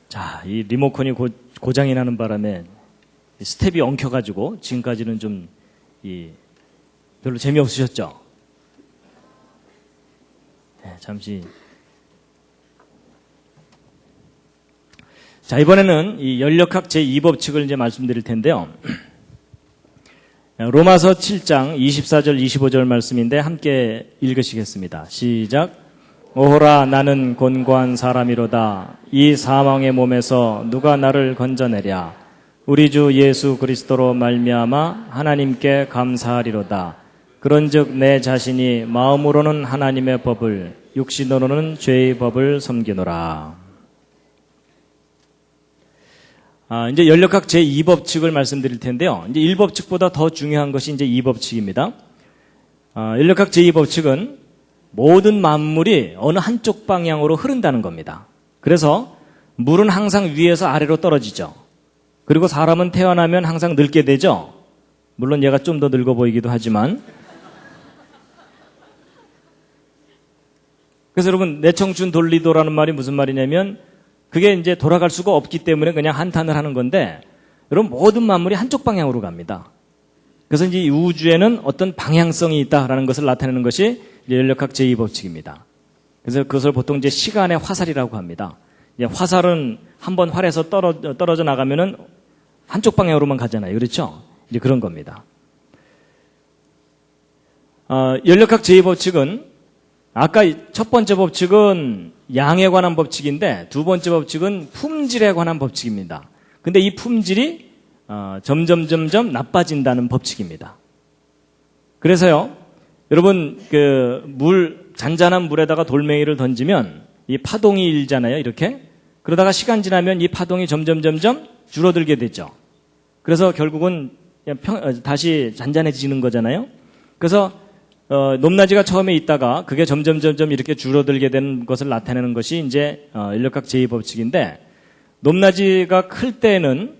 자, 이 리모컨이 고장이 나는 바람에 스텝이 엉켜가지고 지금까지는 좀 별로 재미없으셨죠? 네, 잠시. 자, 이번에는 이 연력학 제2법칙을 이제 말씀드릴 텐데요. 로마서 7장 24절 25절 말씀인데 함께 읽으시겠습니다. 시작. 오호라 나는 곤고한 사람이로다. 이 사망의 몸에서 누가 나를 건져내랴. 우리 주 예수 그리스도로 말미암아 하나님께 감사하리로다. 그런즉 내 자신이 마음으로는 하나님의 법을 육신으로는 죄의 법을 섬기노라. 이제 연력학 제2법칙을 말씀드릴 텐데요. 이제 1법칙보다 더 중요한 것이 이제 2법칙입니다. 연력학 제2법칙은 모든 만물이 어느 한쪽 방향으로 흐른다는 겁니다. 그래서 물은 항상 위에서 아래로 떨어지죠. 그리고 사람은 태어나면 항상 늙게 되죠. 물론 얘가 좀 더 늙어 보이기도 하지만. 그래서 여러분, 내 청춘 돌리도라는 말이 무슨 말이냐면 그게 이제 돌아갈 수가 없기 때문에 그냥 한탄을 하는 건데, 여러분, 모든 만물이 한쪽 방향으로 갑니다. 그래서 이제 이 우주에는 어떤 방향성이 있다라는 것을 나타내는 것이 연력학 제2법칙입니다. 그래서 그것을 보통 이제 시간의 화살이라고 합니다. 이제 화살은 한번 활에서 떨어져 나가면은 한쪽 방향으로만 가잖아요. 그렇죠? 이제 그런 겁니다. 연력학 제2법칙은 아까 첫 번째 법칙은 양에 관한 법칙인데 두 번째 법칙은 품질에 관한 법칙입니다. 근데 이 품질이 점점 나빠진다는 법칙입니다. 그래서요, 여러분, 잔잔한 물에다가 돌멩이를 던지면 이 파동이 일잖아요, 이렇게. 그러다가 시간 지나면 이 파동이 점점 줄어들게 되죠. 그래서 결국은 다시 잔잔해지는 거잖아요. 그래서 높낮이가 처음에 있다가 그게 점점 이렇게 줄어들게 되는 것을 나타내는 것이 이제 연력학 제2법칙인데, 높낮이가 클 때는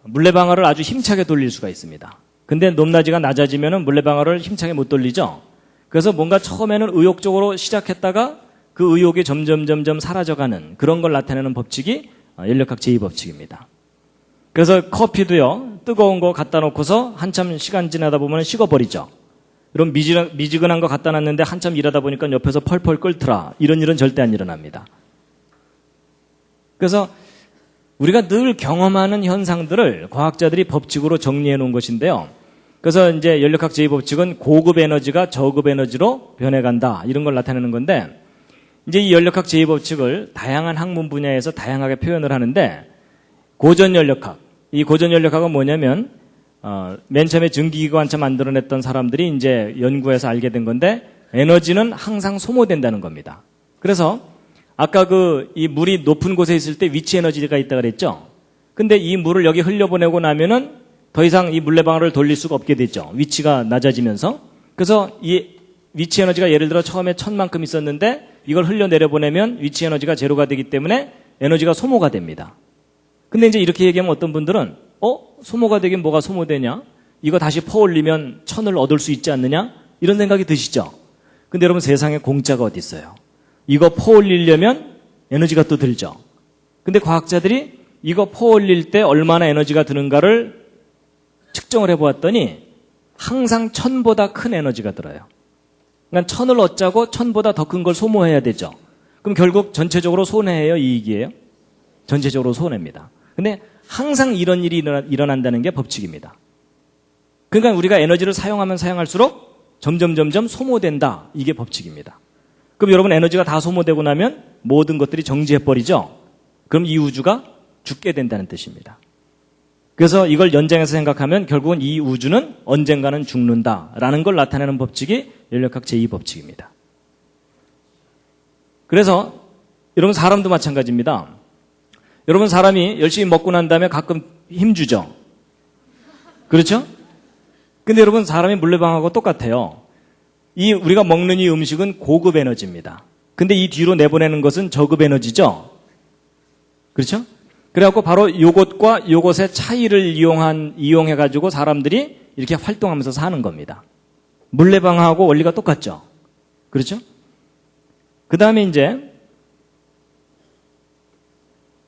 물레방아를 아주 힘차게 돌릴 수가 있습니다. 근데 높낮이가 낮아지면은 물레방아를 힘차게 못 돌리죠. 그래서 뭔가 처음에는 의욕적으로 시작했다가 그 의욕이 점점 사라져가는 그런 걸 나타내는 법칙이 연력학 제2법칙입니다. 그래서 커피도요, 뜨거운 거 갖다 놓고서 한참 시간 지나다 보면 식어버리죠. 이런 미지근한 거 갖다 놨는데 한참 일하다 보니까 옆에서 펄펄 끓더라. 이런 일은 절대 안 일어납니다. 그래서 우리가 늘 경험하는 현상들을 과학자들이 법칙으로 정리해 놓은 것인데요. 그래서 이제 연력학 제2법칙은 고급 에너지가 저급 에너지로 변해간다. 이런 걸 나타내는 건데, 이제 이 연력학 제2법칙을 다양한 학문 분야에서 다양하게 표현을 하는데, 고전연력학. 이 고전연력학은 뭐냐면, 맨 처음에 증기기관차 만들어냈던 사람들이 이제 연구해서 알게 된 건데, 에너지는 항상 소모된다는 겁니다. 그래서, 아까 이 물이 높은 곳에 있을 때 위치 에너지가 있다고 그랬죠? 근데 이 물을 여기 흘려보내고 나면은 더 이상 이 물레방아를 돌릴 수가 없게 됐죠. 위치가 낮아지면서. 그래서 이 위치 에너지가 예를 들어 처음에 1000만큼 있었는데 이걸 흘려내려보내면 위치 에너지가 제로가 되기 때문에 에너지가 소모가 됩니다. 근데 이제 이렇게 얘기하면 어떤 분들은 소모가 되긴 뭐가 소모되냐? 이거 다시 퍼올리면 1000을 얻을 수 있지 않느냐? 이런 생각이 드시죠? 근데 여러분 세상에 공짜가 어디 있어요? 이거 퍼올리려면 에너지가 또 들죠. 근데 과학자들이 이거 퍼올릴 때 얼마나 에너지가 드는가를 측정을 해보았더니 항상 1000보다 큰 에너지가 들어요. 그러니까 1000을 얻자고 1000보다 더 큰 걸 소모해야 되죠. 그럼 결국 전체적으로 손해예요, 이익이에요? 전체적으로 손해입니다. 근데 항상 이런 일이 일어난다는 게 법칙입니다. 그러니까 우리가 에너지를 사용하면 사용할수록 점점 소모된다. 이게 법칙입니다. 그럼 여러분 에너지가 다 소모되고 나면 모든 것들이 정지해버리죠? 그럼 이 우주가 죽게 된다는 뜻입니다. 그래서 이걸 연장해서 생각하면 결국은 이 우주는 언젠가는 죽는다라는 걸 나타내는 법칙이 연력학 제2법칙입니다. 그래서 여러분 사람도 마찬가지입니다. 여러분 사람이 열심히 먹고 난 다음에 가끔 힘주죠. 그렇죠? 근데 여러분 사람이 물레방아하고 똑같아요. 우리가 먹는 이 음식은 고급 에너지입니다. 근데 이 뒤로 내보내는 것은 저급 에너지죠. 그렇죠? 그래갖고 바로 요것과 요것의 차이를 이용해가지고 사람들이 이렇게 활동하면서 사는 겁니다. 물레방아하고 원리가 똑같죠. 그렇죠? 그 다음에 이제,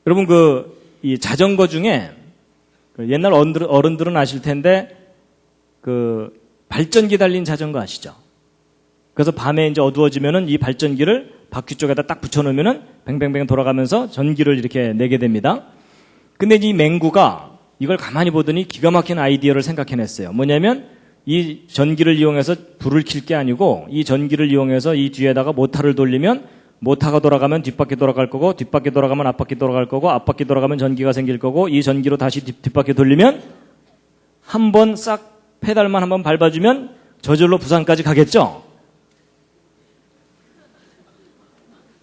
여러분 이 자전거 중에, 옛날 어른들은 아실 텐데, 발전기 달린 자전거 아시죠? 그래서 밤에 이제 어두워지면은 이 발전기를 바퀴 쪽에다 딱 붙여놓으면은 뱅뱅뱅 돌아가면서 전기를 이렇게 내게 됩니다. 근데 이 맹구가 이걸 가만히 보더니 기가 막힌 아이디어를 생각해냈어요. 뭐냐면 이 전기를 이용해서 불을 켤 게 아니고 이 전기를 이용해서 이 뒤에다가 모터를 돌리면 모터가 돌아가면 뒷바퀴 돌아갈 거고 뒷바퀴 돌아가면 앞바퀴 돌아갈 거고 앞바퀴 돌아가면 전기가 생길 거고 이 전기로 다시 뒷바퀴 돌리면 한 번 싹 페달만 한번 밟아주면 저절로 부산까지 가겠죠?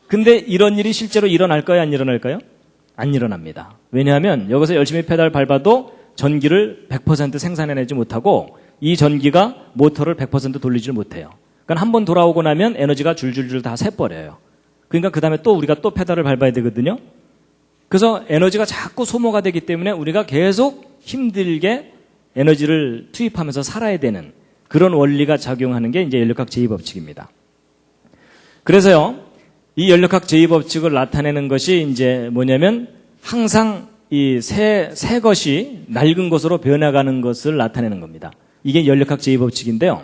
근데 이런 일이 실제로 일어날까요? 안 일어날까요? 안 일어납니다. 왜냐하면 여기서 열심히 페달 밟아도 전기를 100% 생산해내지 못하고 이 전기가 모터를 100% 돌리질 못해요. 그러니까 한 번 돌아오고 나면 에너지가 줄줄줄 다 새버려요. 그러니까 그 다음에 또 우리가 또 페달을 밟아야 되거든요. 그래서 에너지가 자꾸 소모가 되기 때문에 우리가 계속 힘들게 에너지를 투입하면서 살아야 되는 그런 원리가 작용하는 게 이제 연력학 제2법칙입니다. 그래서요, 이 연력학 제2법칙을 나타내는 것이 이제 뭐냐면 항상 이 새 것이 낡은 것으로 변해가는 것을 나타내는 겁니다. 이게 연력학 제2법칙인데요.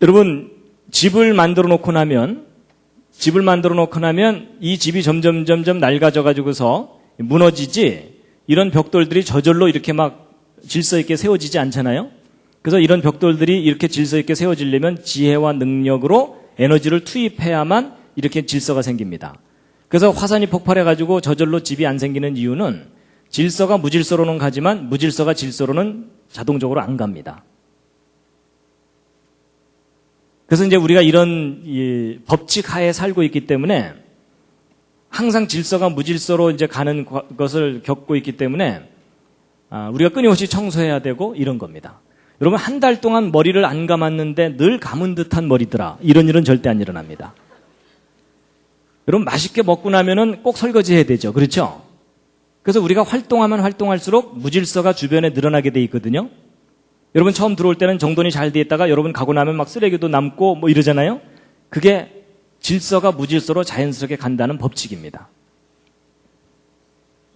여러분, 집을 만들어 놓고 나면 이 집이 점점 낡아져 가지고서 무너지지 이런 벽돌들이 저절로 이렇게 막 질서 있게 세워지지 않잖아요. 그래서 이런 벽돌들이 이렇게 질서 있게 세워지려면 지혜와 능력으로 에너지를 투입해야만 이렇게 질서가 생깁니다. 그래서 화산이 폭발해가지고 저절로 집이 안 생기는 이유는 질서가 무질서로는 가지만 무질서가 질서로는 자동적으로 안 갑니다. 그래서 이제 우리가 이런 법칙 하에 살고 있기 때문에 항상 질서가 무질서로 이제 가는 것을 겪고 있기 때문에 우리가 끊임없이 청소해야 되고 이런 겁니다. 여러분 한 달 동안 머리를 안 감았는데 늘 감은 듯한 머리더라. 이런 일은 절대 안 일어납니다. 여러분 맛있게 먹고 나면은 꼭 설거지 해야 되죠. 그렇죠? 그래서 우리가 활동하면 활동할수록 무질서가 주변에 늘어나게 돼 있거든요. 여러분 처음 들어올 때는 정돈이 잘 돼 있다가 여러분 가고 나면 막 쓰레기도 남고 뭐 이러잖아요. 그게 질서가 무질서로 자연스럽게 간다는 법칙입니다.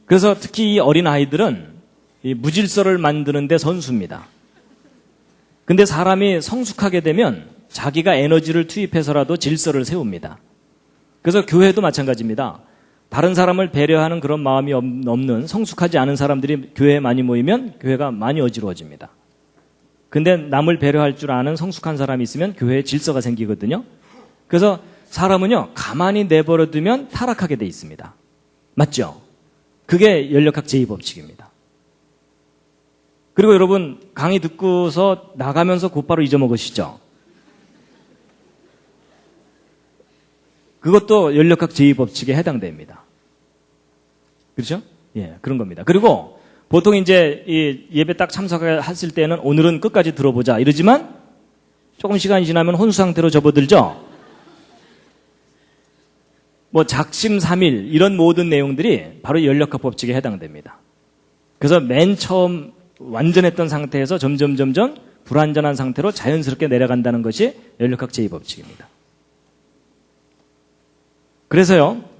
그래서 특히 이 어린 아이들은 이 무질서를 만드는 데 선수입니다. 근데 사람이 성숙하게 되면 자기가 에너지를 투입해서라도 질서를 세웁니다. 그래서 교회도 마찬가지입니다. 다른 사람을 배려하는 그런 마음이 없는 성숙하지 않은 사람들이 교회에 많이 모이면 교회가 많이 어지러워집니다. 근데 남을 배려할 줄 아는 성숙한 사람이 있으면 교회에 질서가 생기거든요. 그래서 사람은요, 가만히 내버려두면 타락하게 돼 있습니다. 맞죠? 그게 연력학 제2법칙입니다. 그리고 여러분, 강의 듣고서 나가면서 곧바로 잊어먹으시죠? 그것도 연력학 제2법칙에 해당됩니다. 그렇죠? 예, 그런 겁니다. 그리고 보통 이제 이 예배 딱 참석했을 때는 오늘은 끝까지 들어보자 이러지만 조금 시간이 지나면 혼수 상태로 접어들죠? 뭐 작심삼일 이런 모든 내용들이 바로 연력학 법칙에 해당됩니다. 그래서 맨 처음 완전했던 상태에서 점점 불완전한 상태로 자연스럽게 내려간다는 것이 연력학 제2법칙입니다. 그래서요,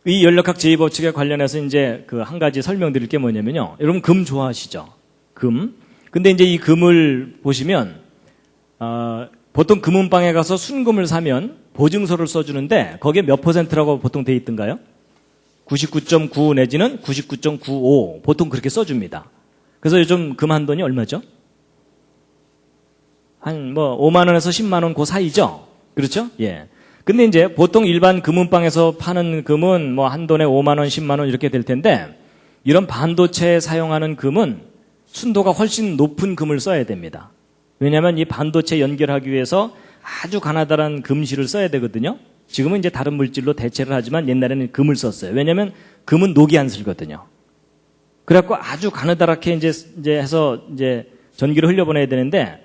이 연력학 제2법칙에 관련해서 이제 그 한 가지 설명드릴 게 뭐냐면요. 여러분 금 좋아하시죠? 금. 근데 이제 이 금을 보시면, 보통 금은방에 가서 순금을 사면 보증서를 써주는데 거기에 몇 %라고 보통 돼 있던가요? 99.9 내지는 99.95 보통 그렇게 써줍니다. 그래서 요즘 금 한 돈이 얼마죠? 한 뭐 5만 원에서 10만 원 그 사이죠? 그렇죠? 예. 근데 이제 보통 일반 금은방에서 파는 금은 뭐 한 돈에 5만 원, 10만 원 이렇게 될 텐데 이런 반도체에 사용하는 금은 순도가 훨씬 높은 금을 써야 됩니다. 왜냐하면 이 반도체 연결하기 위해서 아주 가나다란 금실을 써야 되거든요. 지금은 이제 다른 물질로 대체를 하지만 옛날에는 금을 썼어요. 왜냐하면 금은 녹이 안 슬거든요. 그래갖고 아주 가느다랗게 이제 해서 이제 전기를 흘려보내야 되는데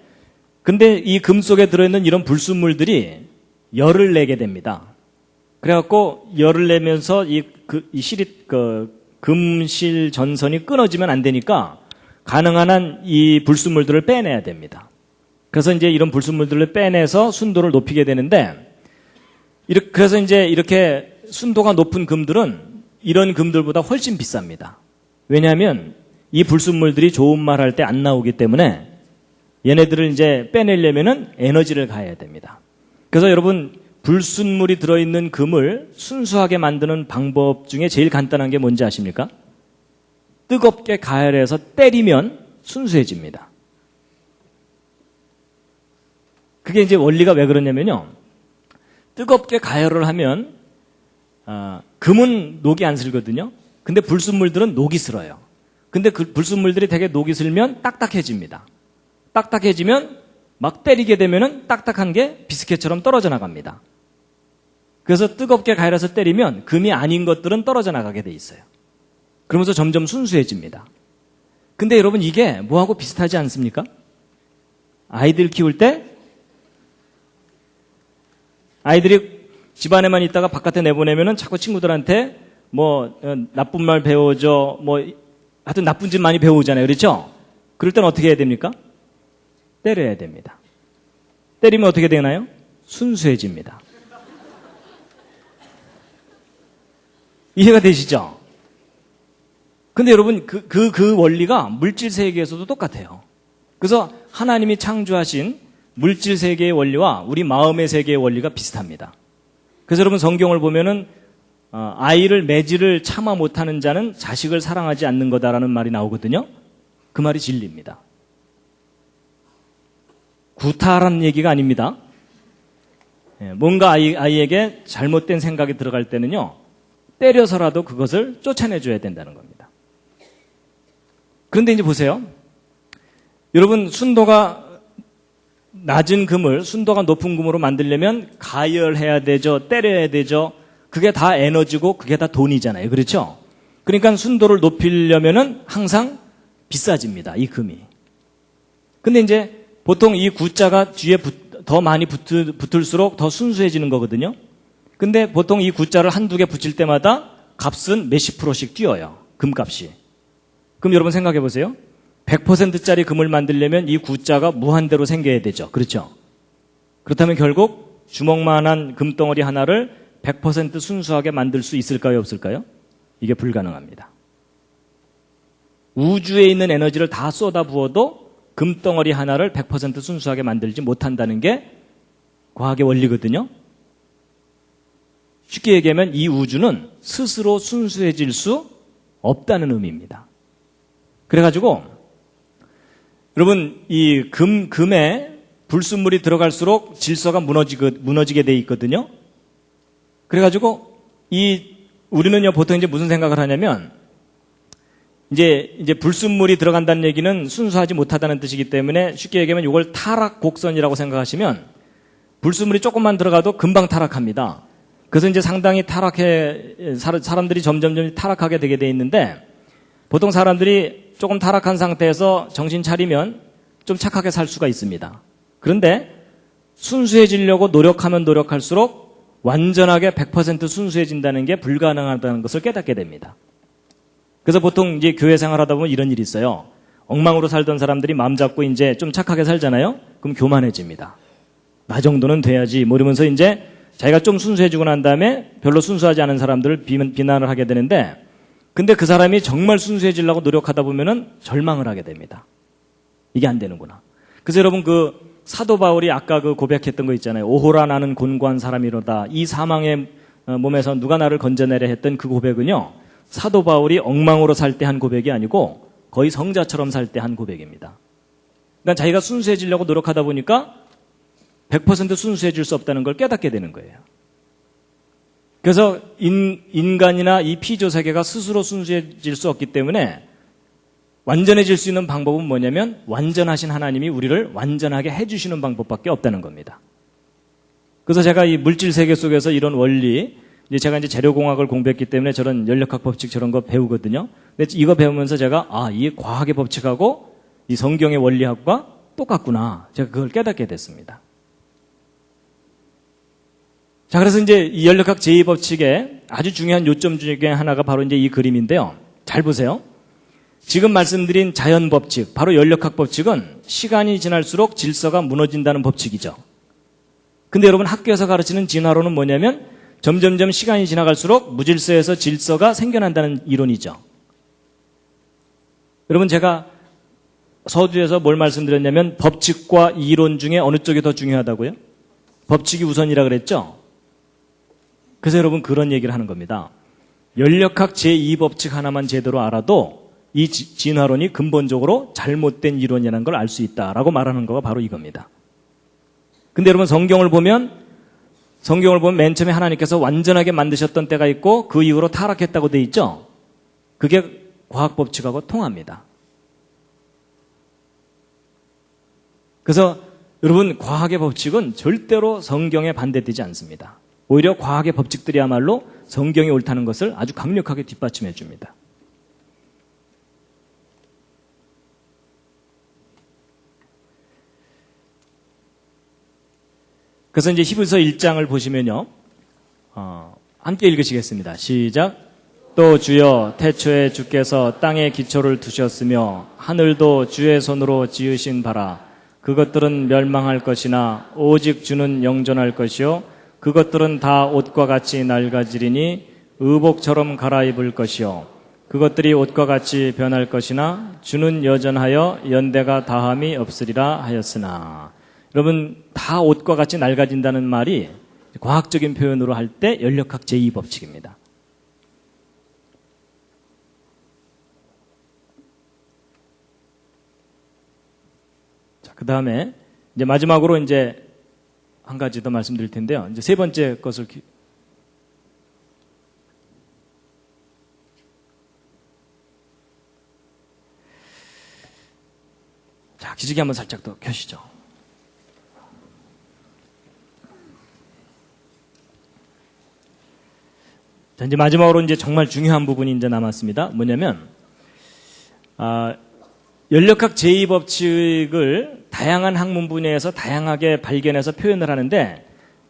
근데 이 금 속에 들어있는 이런 불순물들이 열을 내게 됩니다. 그래갖고 열을 내면서 금실 전선이 끊어지면 안 되니까 가능한 한 이 불순물들을 빼내야 됩니다. 그래서 이제 이런 불순물들을 빼내서 순도를 높이게 되는데 그래서 이제 이렇게 순도가 높은 금들은 이런 금들보다 훨씬 비쌉니다. 왜냐하면 이 불순물들이 좋은 말 할 때 안 나오기 때문에 얘네들을 이제 빼내려면은 에너지를 가해야 됩니다. 그래서 여러분 불순물이 들어있는 금을 순수하게 만드는 방법 중에 제일 간단한 게 뭔지 아십니까? 뜨겁게 가열해서 때리면 순수해집니다. 그게 이제 원리가 왜 그러냐면요. 뜨겁게 가열을 하면 금은 녹이 안 슬거든요. 근데 불순물들은 녹이 슬어요. 근데 그 불순물들이 되게 녹이 슬면 딱딱해집니다. 딱딱해지면 막 때리게 되면은 딱딱한 게 비스켓처럼 떨어져 나갑니다. 그래서 뜨겁게 가열해서 때리면 금이 아닌 것들은 떨어져 나가게 돼 있어요. 그러면서 점점 순수해집니다. 근데 여러분 이게 뭐하고 비슷하지 않습니까? 아이들 키울 때 아이들이 집안에만 있다가 바깥에 내보내면은 자꾸 친구들한테 뭐 나쁜 말 배워줘 뭐 하여튼 나쁜 짓 많이 배우잖아요. 그렇죠? 그럴 땐 어떻게 해야 됩니까? 때려야 됩니다. 때리면 어떻게 되나요? 순수해집니다. 이해가 되시죠? 근데 여러분 그 원리가 물질 세계에서도 똑같아요. 그래서 하나님이 창조하신 물질 세계의 원리와 우리 마음의 세계의 원리가 비슷합니다. 그래서 여러분 성경을 보면은 아이를 매질을 참아 못하는 자는 자식을 사랑하지 않는 거다라는 말이 나오거든요. 그 말이 진리입니다. 구타라는 얘기가 아닙니다. 뭔가 아이에게 잘못된 생각이 들어갈 때는요. 때려서라도 그것을 쫓아내줘야 된다는 겁니다. 그런데 이제 보세요. 여러분 순도가 낮은 금을 순도가 높은 금으로 만들려면 가열해야 되죠. 때려야 되죠. 그게 다 에너지고 그게 다 돈이잖아요. 그렇죠? 그러니까 순도를 높이려면은 항상 비싸집니다. 이 금이. 근데 이제 보통 이 구자가 뒤에 더 많이 붙을수록 더 순수해지는 거거든요. 근데 보통 이 구자를 한두 개 붙일 때마다 값은 몇십 %씩 뛰어요. 금값이. 그럼 여러분 생각해 보세요. 100%짜리 금을 만들려면 이 구자가 무한대로 생겨야 되죠. 그렇죠? 그렇다면 결국 주먹만한 금덩어리 하나를 100% 순수하게 만들 수 있을까요? 없을까요? 이게 불가능합니다. 우주에 있는 에너지를 다 쏟아부어도 금덩어리 하나를 100% 순수하게 만들지 못한다는 게 과학의 원리거든요. 쉽게 얘기하면 이 우주는 스스로 순수해질 수 없다는 의미입니다. 그래가지고 여러분 이 금에 불순물이 들어갈수록 질서가 무너지게 돼 있거든요. 그래가지고 우리는요 보통 이제 무슨 생각을 하냐면 이제 불순물이 들어간다는 얘기는 순수하지 못하다는 뜻이기 때문에 쉽게 얘기하면 이걸 타락 곡선이라고 생각하시면 불순물이 조금만 들어가도 금방 타락합니다. 그래서 이제 상당히 사람들이 점점 타락하게 되게 돼 있는데 보통 사람들이 조금 타락한 상태에서 정신 차리면 좀 착하게 살 수가 있습니다. 그런데 순수해지려고 노력하면 노력할수록 완전하게 100% 순수해진다는 게 불가능하다는 것을 깨닫게 됩니다. 그래서 보통 이제 교회 생활하다 보면 이런 일이 있어요. 엉망으로 살던 사람들이 마음 잡고 이제 좀 착하게 살잖아요. 그럼 교만해집니다. 나 정도는 돼야지 뭐 이러면서 이제 자기가 좀 순수해지고 난 다음에 별로 순수하지 않은 사람들을 비난을 하게 되는데 근데 그 사람이 정말 순수해지려고 노력하다 보면은 절망을 하게 됩니다. 이게 안 되는구나. 그래서 여러분 그 사도 바울이 아까 그 고백했던 거 있잖아요. 오호라 나는 곤고한 사람이로다. 이 사망의 몸에서 누가 나를 건져내려 했던 그 고백은요. 사도 바울이 엉망으로 살 때 한 고백이 아니고 거의 성자처럼 살 때 한 고백입니다. 그러니까 자기가 순수해지려고 노력하다 보니까 100% 순수해질 수 없다는 걸 깨닫게 되는 거예요. 그래서 인간이나 이 피조 세계가 스스로 순수해질 수 없기 때문에 완전해질 수 있는 방법은 뭐냐면 완전하신 하나님이 우리를 완전하게 해주시는 방법밖에 없다는 겁니다. 그래서 제가 이 물질 세계 속에서 이런 원리, 제가 이제 재료공학을 공부했기 때문에 저런 연력학 법칙 저런 거 배우거든요. 근데 이거 배우면서 제가 이 과학의 법칙하고 이 성경의 원리학과 똑같구나. 제가 그걸 깨닫게 됐습니다. 자, 그래서 이제 이 연력학 제2법칙의 아주 중요한 요점 중에 하나가 바로 이제 이 그림인데요. 잘 보세요. 지금 말씀드린 자연 법칙, 바로 연력학 법칙은 시간이 지날수록 질서가 무너진다는 법칙이죠. 근데 여러분 학교에서 가르치는 진화론은 뭐냐면 점점점 시간이 지나갈수록 무질서에서 질서가 생겨난다는 이론이죠. 여러분 제가 서두에서 뭘 말씀드렸냐면 법칙과 이론 중에 어느 쪽이 더 중요하다고요? 법칙이 우선이라 그랬죠? 그래서 여러분 그런 얘기를 하는 겁니다. 연력학 제2법칙 하나만 제대로 알아도 이 진화론이 근본적으로 잘못된 이론이라는 걸 알 수 있다라고 말하는 거가 바로 이겁니다. 근데 여러분 성경을 보면 맨 처음에 하나님께서 완전하게 만드셨던 때가 있고 그 이후로 타락했다고 돼 있죠? 그게 과학 법칙하고 통합니다. 그래서 여러분 과학의 법칙은 절대로 성경에 반대되지 않습니다. 오히려 과학의 법칙들이야말로 성경이 옳다는 것을 아주 강력하게 뒷받침해 줍니다. 그래서 이제 히브리서 1장을 보시면요. 함께 읽으시겠습니다. 시작. 또 주여 태초에 주께서 땅에 기초를 두셨으며 하늘도 주의 손으로 지으신 바라. 그것들은 멸망할 것이나 오직 주는 영존할 것이요 그것들은 다 옷과 같이 낡아지리니 의복처럼 갈아입을 것이요 그것들이 옷과 같이 변할 것이나 주는 여전하여 연대가 다함이 없으리라 하였으나. 여러분 다 옷과 같이 낡아진다는 말이 과학적인 표현으로 할 때 연력학 제2법칙입니다. 자, 그 다음에 이제 마지막으로 이제 한 가지 더 말씀드릴 텐데요. 이제 세 번째 것을 자, 기지개 한번 살짝 더 켜시죠. 자, 이제 마지막으로 이제 정말 중요한 부분이 이제 남았습니다. 뭐냐면, 연력학 제2법칙을 다양한 학문 분야에서 다양하게 발견해서 표현을 하는데,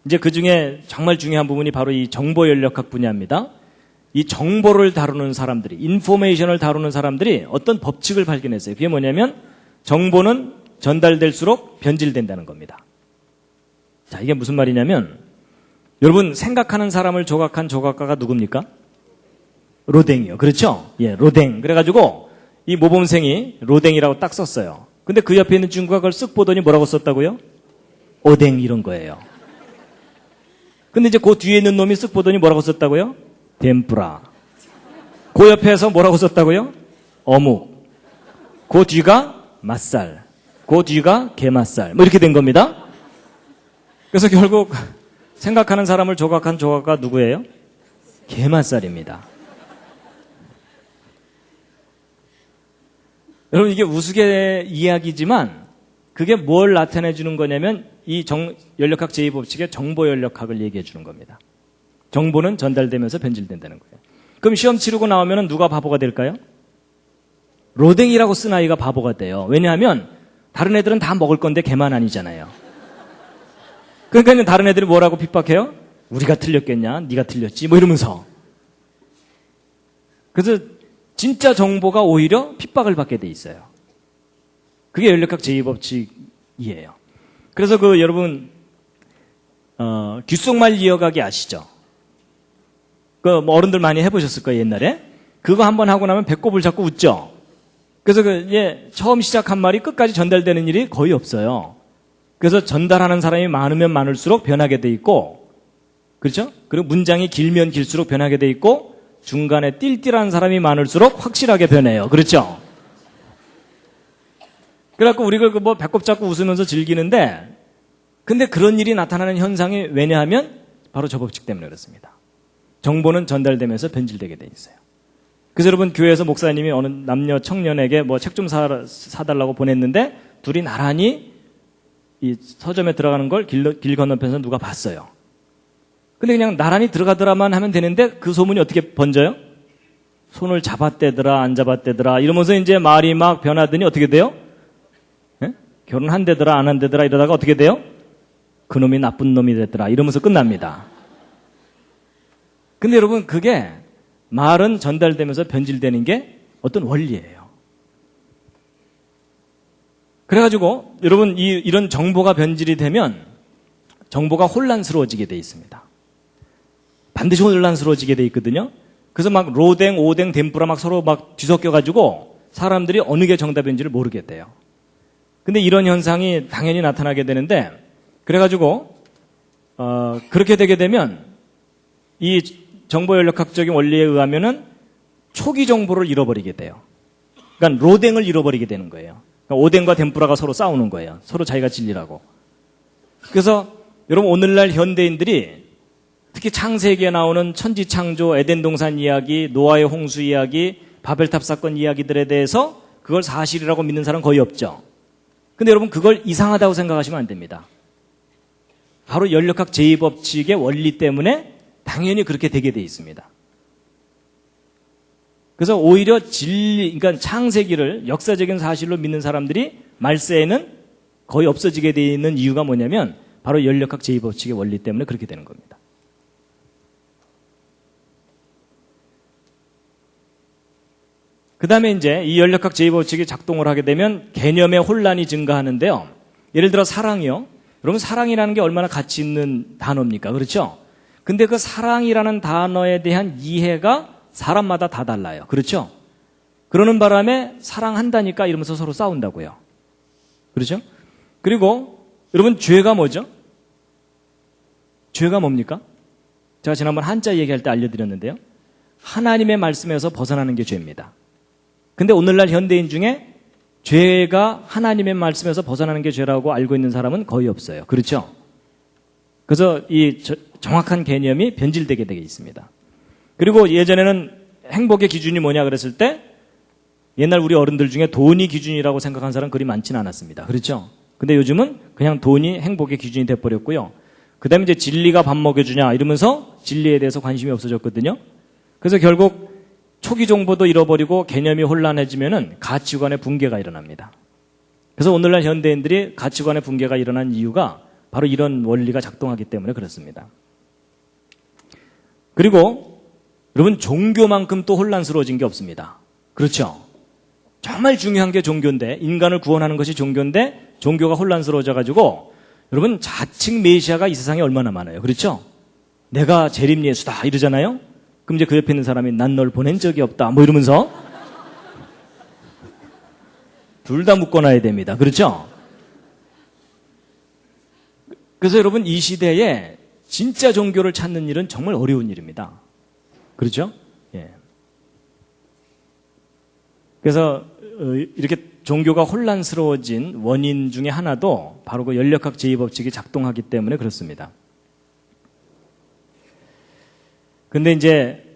이제 그 중에 정말 중요한 부분이 바로 이 정보 연력학 분야입니다. 이 정보를 다루는 사람들이, 인포메이션을 다루는 사람들이 어떤 법칙을 발견했어요. 그게 뭐냐면, 정보는 전달될수록 변질된다는 겁니다. 자, 이게 무슨 말이냐면, 여러분 생각하는 사람을 조각한 조각가가 누굽니까? 로댕이요. 그렇죠? 예, 로댕. 그래가지고 이 모범생이 로댕이라고 딱 썼어요. 근데 그 옆에 있는 친구가 그걸 쓱 보더니 뭐라고 썼다고요? 오댕 이런 거예요. 근데 이제 그 뒤에 있는 놈이 쓱 보더니 뭐라고 썼다고요? 덴뿌라. 그 옆에서 뭐라고 썼다고요? 어묵. 그 뒤가 맛살. 그 뒤가 게맛살. 뭐 이렇게 된 겁니다. 그래서 결국 생각하는 사람을 조각한 조각가 누구예요? 게맛살입니다. 여러분 이게 우스개 이야기지만 그게 뭘 나타내 주는 거냐면 이 연력학 제2법칙의 정보 연력학을 얘기해 주는 겁니다. 정보는 전달되면서 변질된다는 거예요. 그럼 시험 치르고 나오면 누가 바보가 될까요? 로댕이라고 쓴 아이가 바보가 돼요. 왜냐하면 다른 애들은 다 먹을 건데 걔만 아니잖아요. 그러니까 다른 애들이 뭐라고 핍박해요? 우리가 틀렸겠냐? 네가 틀렸지? 뭐 이러면서. 그래서 진짜 정보가 오히려 핍박을 받게 돼 있어요. 그게 연력학 제2법칙이에요. 그래서 여러분 귓속말 이어가기 아시죠? 뭐 어른들 많이 해보셨을 거예요 옛날에. 그거 한번 하고 나면 배꼽을 잡고 웃죠. 그래서 처음 시작한 말이 끝까지 전달되는 일이 거의 없어요. 그래서 전달하는 사람이 많으면 많을수록 변하게 돼 있고, 그렇죠? 그리고 문장이 길면 길수록 변하게 돼 있고, 중간에 띨띨한 사람이 많을수록 확실하게 변해요. 그렇죠? 그래갖고 우리가 뭐 배꼽 잡고 웃으면서 즐기는데, 근데 그런 일이 나타나는 현상이 왜냐하면 바로 저 법칙 때문에 그렇습니다. 정보는 전달되면서 변질되게 돼 있어요. 그래서 여러분 교회에서 목사님이 어느 남녀 청년에게 뭐 책 좀 사달라고 보냈는데 둘이 나란히 이 서점에 들어가는 걸 길 건너편에서 누가 봤어요. 근데 그냥 나란히 들어가더라만 하면 되는데 그 소문이 어떻게 번져요? 손을 잡았대더라 안 잡았대더라 이러면서 이제 말이 막 변하더니 어떻게 돼요? 예? 결혼한대더라 안 한대더라 이러다가 어떻게 돼요? 그놈이 나쁜 놈이 됐더라 이러면서 끝납니다. 근데 여러분 그게 말은 전달되면서 변질되는 게 어떤 원리예요. 그래가지고 여러분 이런 정보가 변질이 되면 정보가 혼란스러워지게 돼 있습니다. 반드시 혼란스러워지게 돼 있거든요. 그래서 막 로댕, 오댕, 덴뿌라 막 서로 막 뒤섞여가지고 사람들이 어느 게 정답인지를 모르게 돼요. 근데 이런 현상이 당연히 나타나게 되는데 그래가지고 그렇게 되게 되면 이 정보연력학적인 원리에 의하면은 초기 정보를 잃어버리게 돼요. 그러니까 로댕을 잃어버리게 되는 거예요. 그러니까 오뎅과 덴뿌라가 서로 싸우는 거예요. 서로 자기가 진리라고. 그래서 여러분 오늘날 현대인들이 특히 창세기에 나오는 천지창조, 에덴동산 이야기, 노아의 홍수 이야기, 바벨탑 사건 이야기들에 대해서 그걸 사실이라고 믿는 사람 거의 없죠. 근데 여러분 그걸 이상하다고 생각하시면 안 됩니다. 바로 연력학 제2법칙의 원리 때문에 당연히 그렇게 되게 돼 있습니다. 그래서 오히려 그러니까 창세기를 역사적인 사실로 믿는 사람들이 말세에는 거의 없어지게 돼 있는 이유가 뭐냐면 바로 연력학 제2법칙의 원리 때문에 그렇게 되는 겁니다. 그 다음에 이제 이 연력학 제2법칙이 작동을 하게 되면 개념의 혼란이 증가하는데요. 예를 들어 사랑이요. 여러분 사랑이라는 게 얼마나 가치 있는 단어입니까? 그렇죠? 근데 그 사랑이라는 단어에 대한 이해가 사람마다 다 달라요. 그렇죠? 그러는 바람에 사랑한다니까 이러면서 서로 싸운다고요. 그렇죠? 그리고 여러분 죄가 뭐죠? 죄가 뭡니까? 제가 지난번 한자 얘기할 때 알려드렸는데요. 하나님의 말씀에서 벗어나는 게 죄입니다. 근데 오늘날 현대인 중에 죄가 하나님의 말씀에서 벗어나는 게 죄라고 알고 있는 사람은 거의 없어요. 그렇죠? 그래서 이 정확한 개념이 변질되게 되어 있습니다. 그리고 예전에는 행복의 기준이 뭐냐 그랬을 때 옛날 우리 어른들 중에 돈이 기준이라고 생각한 사람은 그리 많지는 않았습니다. 그렇죠? 근데 요즘은 그냥 돈이 행복의 기준이 돼버렸고요. 그 다음에 이제 진리가 밥 먹여주냐 이러면서 진리에 대해서 관심이 없어졌거든요. 그래서 결국 초기 정보도 잃어버리고 개념이 혼란해지면은 가치관의 붕괴가 일어납니다. 그래서 오늘날 현대인들이 가치관의 붕괴가 일어난 이유가 바로 이런 원리가 작동하기 때문에 그렇습니다. 그리고 여러분 종교만큼 또 혼란스러워진 게 없습니다. 그렇죠? 정말 중요한 게 종교인데 인간을 구원하는 것이 종교인데 종교가 혼란스러워져 가지고 여러분 자칭 메시아가 이 세상에 얼마나 많아요. 그렇죠? 내가 재림 예수다 이러잖아요. 그럼 이제 그 옆에 있는 사람이 난 널 보낸 적이 없다 뭐 이러면서 둘 다 묶어놔야 됩니다. 그렇죠? 그래서 여러분 이 시대에 진짜 종교를 찾는 일은 정말 어려운 일입니다. 그렇죠? 예. 그래서 이렇게 종교가 혼란스러워진 원인 중에 하나도 바로 그 연력학 제2법칙이 작동하기 때문에 그렇습니다. 근데 이제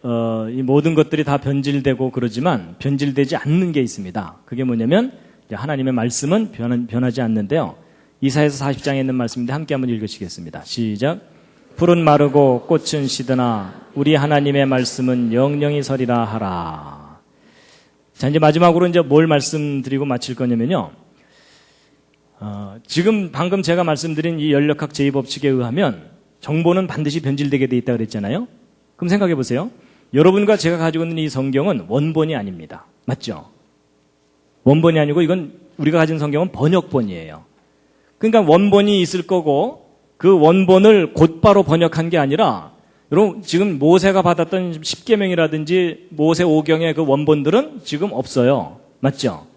이 모든 것들이 다 변질되고 그러지만 변질되지 않는 게 있습니다. 그게 뭐냐면 하나님의 말씀은 변하지 않는데요. 이사야서 40장에 있는 말씀인데 함께 한번 읽으시겠습니다. 시작. 풀은 마르고 꽃은 시드나 우리 하나님의 말씀은 영영이 서리라 하라. 자, 이제 마지막으로 이제 뭘 말씀드리고 마칠 거냐면요. 지금 방금 제가 말씀드린 이 연력학 제2법칙에 의하면 정보는 반드시 변질되게 돼 있다 그랬잖아요. 그럼 생각해 보세요. 여러분과 제가 가지고 있는 이 성경은 원본이 아닙니다. 맞죠? 원본이 아니고 이건 우리가 가진 성경은 번역본이에요. 그러니까 원본이 있을 거고 그 원본을 곧바로 번역한 게 아니라 여러분 지금 모세가 받았던 십계명이라든지 모세 오경의 그 원본들은 지금 없어요. 맞죠?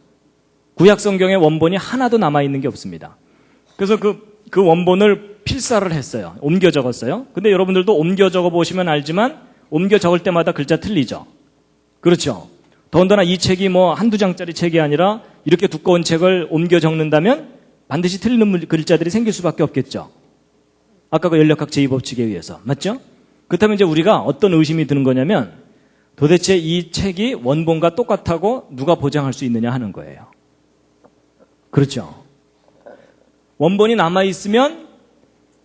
구약 성경의 원본이 하나도 남아있는 게 없습니다. 그래서 그 원본을 필사를 했어요. 옮겨 적었어요. 근데 여러분들도 옮겨 적어 보시면 알지만 옮겨 적을 때마다 글자 틀리죠. 그렇죠? 더군다나 이 책이 뭐 한두 장짜리 책이 아니라 이렇게 두꺼운 책을 옮겨 적는다면 반드시 틀리는 글자들이 생길 수밖에 없겠죠. 아까 그 연력학 제2법칙에 의해서. 맞죠? 그렇다면 이제 우리가 어떤 의심이 드는 거냐면 도대체 이 책이 원본과 똑같다고 누가 보장할 수 있느냐 하는 거예요. 그렇죠? 원본이 남아있으면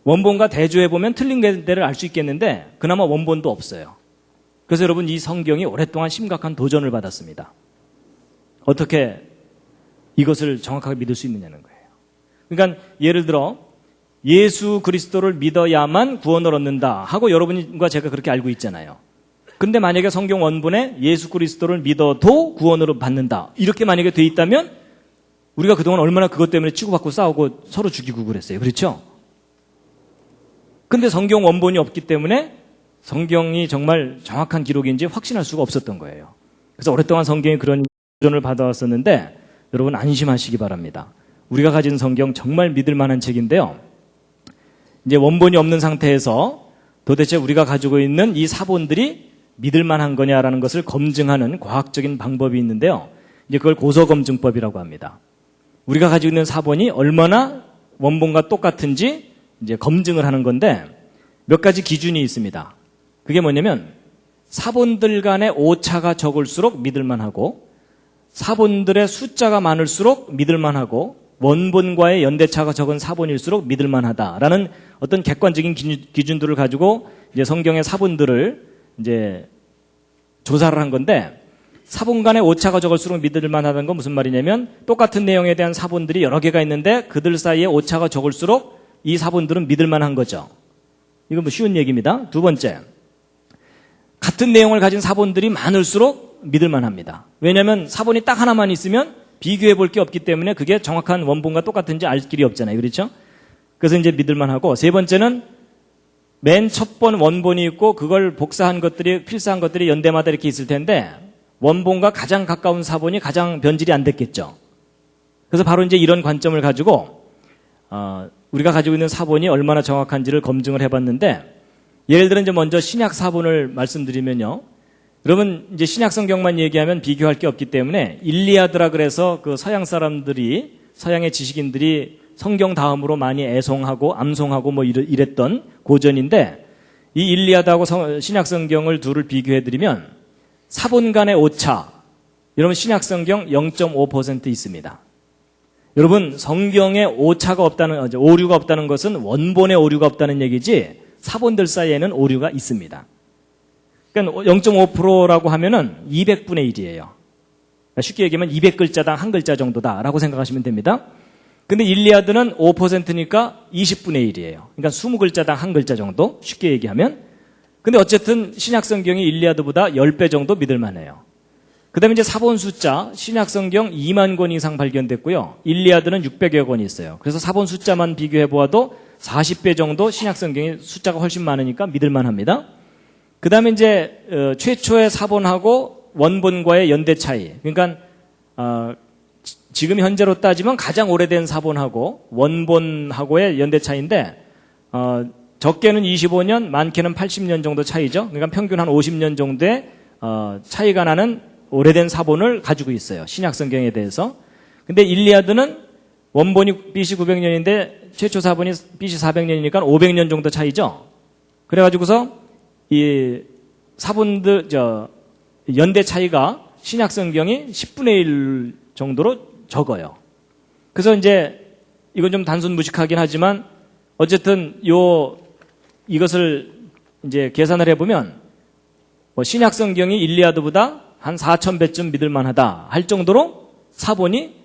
원본과 대조해보면 틀린 데를 알 수 있겠는데 그나마 원본도 없어요. 그래서 여러분 이 성경이 오랫동안 심각한 도전을 받았습니다. 어떻게 이것을 정확하게 믿을 수 있느냐는 거예요. 그러니까 예를 들어 예수 그리스도를 믿어야만 구원을 얻는다 하고 여러분과 제가 그렇게 알고 있잖아요. 근데 만약에 성경 원본에 예수 그리스도를 믿어도 구원을 받는다 이렇게 만약에 돼 있다면 우리가 그동안 얼마나 그것 때문에 치고받고 싸우고 서로 죽이고 그랬어요. 그렇죠? 근데 성경 원본이 없기 때문에 성경이 정말 정확한 기록인지 확신할 수가 없었던 거예요. 그래서 오랫동안 성경이 그런 도전을 받아왔었는데 여러분 안심하시기 바랍니다. 우리가 가진 성경 정말 믿을 만한 책인데요. 이제 원본이 없는 상태에서 도대체 우리가 가지고 있는 이 사본들이 믿을 만한 거냐라는 것을 검증하는 과학적인 방법이 있는데요. 이제 그걸 고서검증법이라고 합니다. 우리가 가지고 있는 사본이 얼마나 원본과 똑같은지 이제 검증을 하는 건데 몇 가지 기준이 있습니다. 그게 뭐냐면 사본들 간의 오차가 적을수록 믿을만하고 사본들의 숫자가 많을수록 믿을만하고 원본과의 연대차가 적은 사본일수록 믿을만하다라는 어떤 객관적인 기준들을 가지고 이제 성경의 사본들을 이제 조사를 한 건데 사본 간의 오차가 적을수록 믿을만하다는 건 무슨 말이냐면 똑같은 내용에 대한 사본들이 여러 개가 있는데 그들 사이에 오차가 적을수록 이 사본들은 믿을만한 거죠. 이건 뭐 쉬운 얘기입니다. 두 번째, 같은 내용을 가진 사본들이 많을수록 믿을만합니다. 왜냐하면 사본이 딱 하나만 있으면 비교해 볼 게 없기 때문에 그게 정확한 원본과 똑같은지 알 길이 없잖아요. 그렇죠? 그래서 이제 믿을만하고 세 번째는 맨 첫 번 원본이 있고 그걸 복사한 것들이 필사한 것들이 연대마다 이렇게 있을 텐데 원본과 가장 가까운 사본이 가장 변질이 안 됐겠죠. 그래서 바로 이제 이런 관점을 가지고 우리가 가지고 있는 사본이 얼마나 정확한지를 검증을 해봤는데 예를 들어 이제 먼저 신약 사본을 말씀드리면요. 여러분 이제 신약 성경만 얘기하면 비교할 게 없기 때문에 일리아드라 그래서 그 서양 사람들이 서양의 지식인들이 성경 다음으로 많이 애송하고 암송하고 뭐 이랬던 고전인데 이 일리아드하고 신약 성경을 둘을 비교해드리면 사본 간의 오차 여러분 신약 성경 0.5% 있습니다. 여러분 성경에 오차가 없다는 오류가 없다는 것은 원본에 오류가 없다는 얘기지 사본들 사이에는 오류가 있습니다. 그러니까 0.5%라고 하면은 200분의 1이에요. 쉽게 얘기하면 200글자당 한 글자 정도다라고 생각하시면 됩니다. 근데 일리아드는 5%니까 20분의 1이에요. 그러니까 20글자당 한 글자 정도 쉽게 얘기하면. 근데 어쨌든 신약 성경이 일리아드보다 10배 정도 믿을 만해요. 그다음에 이제 사본 숫자 신약 성경 2만 권 이상 발견됐고요. 일리아드는 600여 권이 있어요. 그래서 사본 숫자만 비교해 보아도 40배 정도 신약 성경의 숫자가 훨씬 많으니까 믿을 만합니다. 그다음에 이제 최초의 사본하고 원본과의 연대 차이. 그러니까 지금 현재로 따지면 가장 오래된 사본하고 원본하고의 연대 차이인데 적게는 25년, 많게는 80년 정도 차이죠. 그러니까 평균 한 50년 정도의 차이가 나는 오래된 사본을 가지고 있어요. 신약 성경에 대해서. 근데 일리아드는 원본이 BC 900년인데 최초 사본이 BC 400년이니까 500년 정도 차이죠. 그래가지고서 이 사본들 연대 차이가 신약 성경이 10분의 1 정도로 적어요. 그래서 이제 이건 좀 단순 무식하긴 하지만 어쨌든 이것을 이제 계산을 해보면 신약 성경이 일리아드보다 한 4,000배쯤 믿을만하다 할 정도로 사본이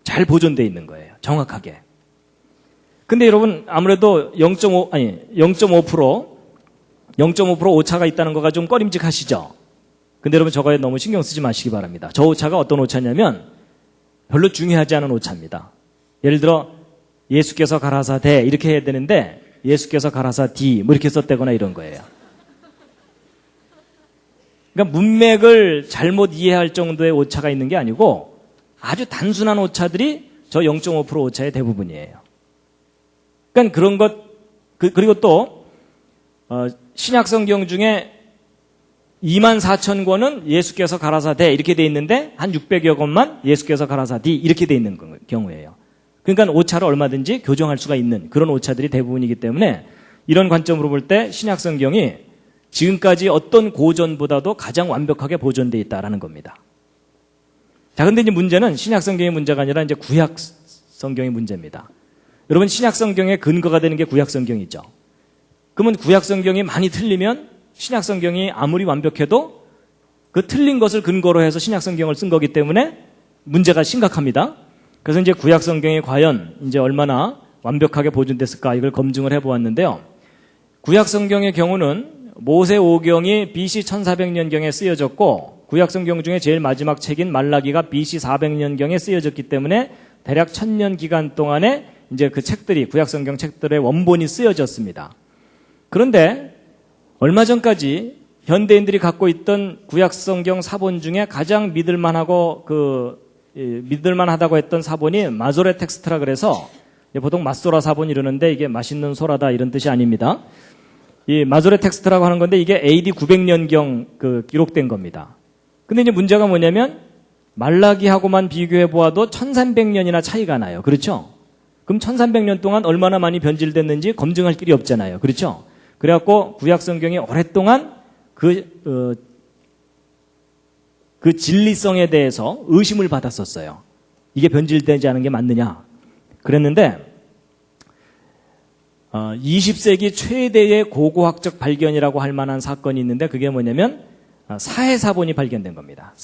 잘 보존되어 있는 거예요. 정확하게. 근데 여러분 아무래도 0.5% 오차가 있다는 거가 좀 꺼림직하시죠? 근데 여러분 저거에 너무 신경 쓰지 마시기 바랍니다. 저 오차가 어떤 오차냐면 별로 중요하지 않은 오차입니다. 예를 들어 예수께서 가라사대 이렇게 해야 되는데 예수께서 가라사디 뭐 이렇게 썼다거나 이런 거예요. 그러니까 문맥을 잘못 이해할 정도의 오차가 있는 게 아니고 아주 단순한 오차들이 저 0.5% 오차의 대부분이에요. 그러니까 그런 것 그리고 또 신약 성경 중에 24,000권은 예수께서 가라사대 이렇게 돼 있는데 한 600여 권만 예수께서 가라사디 이렇게 돼 있는 경우예요. 그러니까 오차를 얼마든지 교정할 수가 있는 그런 오차들이 대부분이기 때문에 이런 관점으로 볼 때 신약 성경이 지금까지 어떤 고전보다도 가장 완벽하게 보존되어 있다라는 겁니다. 자, 근데 이제 문제는 신약 성경의 문제가 아니라 이제 구약 성경의 문제입니다. 여러분 신약 성경의 근거가 되는 게 구약 성경이죠. 그러면 구약 성경이 많이 틀리면 신약 성경이 아무리 완벽해도 그 틀린 것을 근거로 해서 신약 성경을 쓴 거기 때문에 문제가 심각합니다. 그래서 이제 구약 성경이 과연 이제 얼마나 완벽하게 보존됐을까 이걸 검증을 해보았는데요. 구약 성경의 경우는 모세오경이 BC 1400년경에 쓰여졌고 구약 성경 중에 제일 마지막 책인 말라기가 BC 400년경에 쓰여졌기 때문에 대략 1000년 기간 동안에 이제 그 책들이 구약 성경 책들의 원본이 쓰여졌습니다. 그런데 얼마 전까지 현대인들이 갖고 있던 구약 성경 사본 중에 가장 믿을만하다고 했던 사본이 마소레 텍스트라 그래서 보통 맛소라 사본 이러는데 이게 맛있는 소라다 이런 뜻이 아닙니다. 이 마소레 텍스트라고 하는 건데 이게 AD 900년경 기록된 겁니다. 근데 이제 문제가 뭐냐면 말라기하고만 비교해 보아도 1300년이나 차이가 나요. 그렇죠? 그럼 1300년 동안 얼마나 많이 변질됐는지 검증할 길이 없잖아요. 그렇죠? 그래갖고 구약 성경이 오랫동안 그 진리성에 대해서 의심을 받았었어요. 이게 변질되지 않은 게 맞느냐. 그랬는데 20세기 최대의 고고학적 발견이라고 할 만한 사건이 있는데 그게 뭐냐면 사해사본이 발견된 겁니다.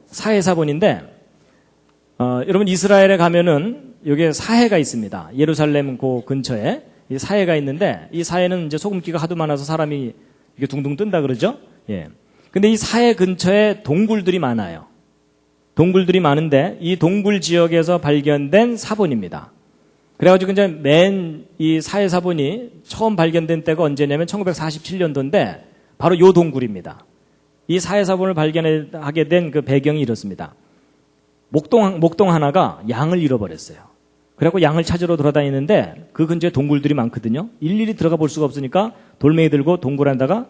사해사본인데 여러분 이스라엘에 가면은 여기에 사해가 있습니다. 예루살렘 그 근처에 이 사해가 있는데 이 사해는 이제 소금기가 하도 많아서 사람이 이게 둥둥 뜬다 그러죠. 예. 근데 이 사해 근처에 동굴들이 많아요. 동굴들이 많은데 이 동굴 지역에서 발견된 사본입니다. 그래가지고 이제 맨 이 사해 사본이 처음 발견된 때가 언제냐면 1947년도인데 바로 요 동굴입니다. 이 사해 사본을 발견하게 된 그 배경이 이렇습니다. 목동 하나가 양을 잃어버렸어요. 그래갖고 양을 찾으러 돌아다니는데 그 근처에 동굴들이 많거든요. 일일이 들어가 볼 수가 없으니까 돌멩이 들고 동굴 안에다가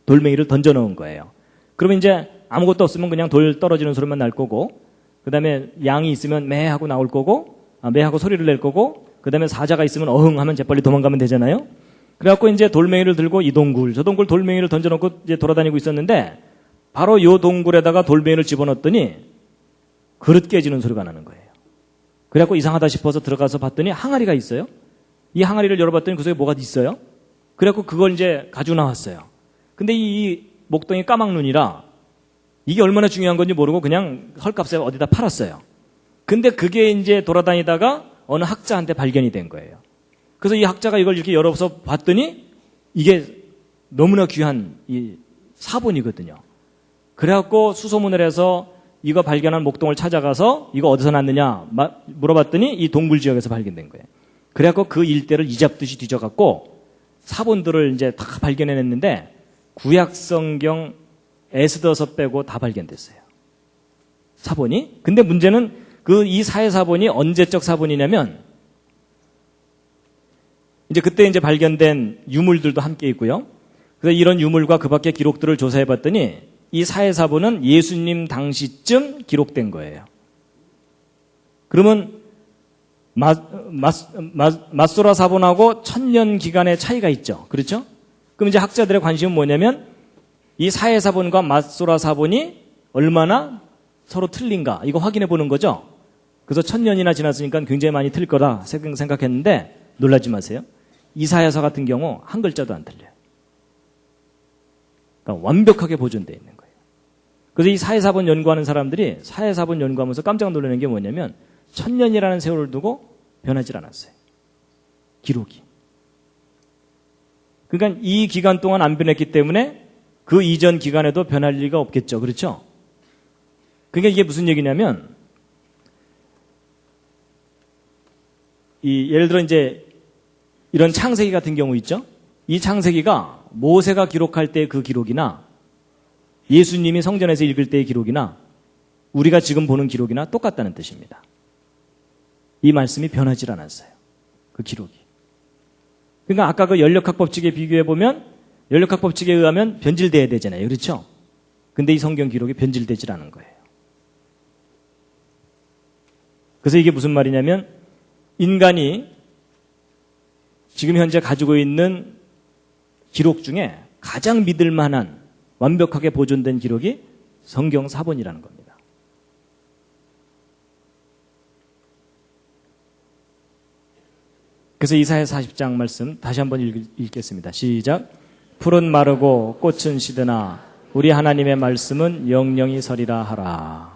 돌멩이를 던져 넣은 거예요. 그러면 이제 아무것도 없으면 그냥 돌 떨어지는 소리만 날 거고, 그 다음에 양이 있으면 매 하고 나올 거고, 매 하고 소리를 낼 거고, 그 다음에 사자가 있으면 어흥 하면 재빨리 도망가면 되잖아요. 그래갖고 이제 돌멩이를 들고 이 동굴, 저 동굴 돌멩이를 던져놓고 이제 돌아다니고 있었는데, 바로 요 동굴에다가 돌멩이를 집어넣었더니 그릇 깨지는 소리가 나는 거예요. 그래갖고 이상하다 싶어서 들어가서 봤더니 항아리가 있어요. 이 항아리를 열어봤더니 그 속에 뭐가 있어요. 그래갖고 그걸 이제 가지고 나왔어요. 근데 이 목동이 까막눈이라 이게 얼마나 중요한 건지 모르고 그냥 헐값에 어디다 팔았어요. 근데 그게 이제 돌아다니다가 어느 학자한테 발견이 된 거예요. 그래서 이 학자가 이걸 이렇게 열어서 봤더니 이게 너무나 귀한 이 사본이거든요. 그래갖고 수소문을 해서 이거 발견한 목동을 찾아가서 이거 어디서 났느냐 물어봤더니 이 동굴 지역에서 발견된 거예요. 그래갖고 그 일대를 이잡듯이 뒤져갖고 사본들을 이제 다 발견해냈는데 구약 성경 에스더서 빼고 다 발견됐어요. 사본이. 근데 문제는 이 사해 사본이 언제적 사본이냐면 이제 그때 이제 발견된 유물들도 함께 있고요. 그래서 이런 유물과 그 밖의 기록들을 조사해 봤더니 이 사해사본은 예수님 당시쯤 기록된 거예요. 그러면 맞소라 사본하고 1000년 기간의 차이가 있죠. 그렇죠? 그럼 이제 학자들의 관심은 뭐냐면 이 사해사본과 맞소라 사본이 얼마나 서로 틀린가 이거 확인해 보는 거죠. 그래서 1000년이나 지났으니까 굉장히 많이 틀릴 거다 생각했는데 놀라지 마세요. 이사야서 같은 경우 한 글자도 안 틀려요. 그러니까 완벽하게 보존되어 있는 거예요. 그래서 이 사해사본 연구하는 사람들이 사해사본 연구하면서 깜짝 놀라는 게 뭐냐면 1000년이라는 세월을 두고 변하지 않았어요. 기록이. 그러니까 이 기간 동안 안 변했기 때문에 그 이전 기간에도 변할 리가 없겠죠. 그렇죠? 그러니까 이게 무슨 얘기냐면 예를 들어 이제 이런 창세기 같은 경우 있죠? 이 창세기가 모세가 기록할 때 그 기록이나 예수님이 성전에서 읽을 때의 기록이나 우리가 지금 보는 기록이나 똑같다는 뜻입니다. 이 말씀이 변하지 않았어요. 그 기록이. 그러니까 아까 그 연력학 법칙에 비교해 보면 연력학 법칙에 의하면 변질돼야 되잖아요. 그렇죠? 근데 이 성경 기록이 변질되질 않은 거예요. 그래서 이게 무슨 말이냐면 인간이 지금 현재 가지고 있는 기록 중에 가장 믿을 만한 완벽하게 보존된 기록이 성경 사본이라는 겁니다. 그래서 이사야 40장 말씀 다시 한번 읽겠습니다. 시작. 풀은 마르고 꽃은 시드나 우리 하나님의 말씀은 영영이 서리라 하라.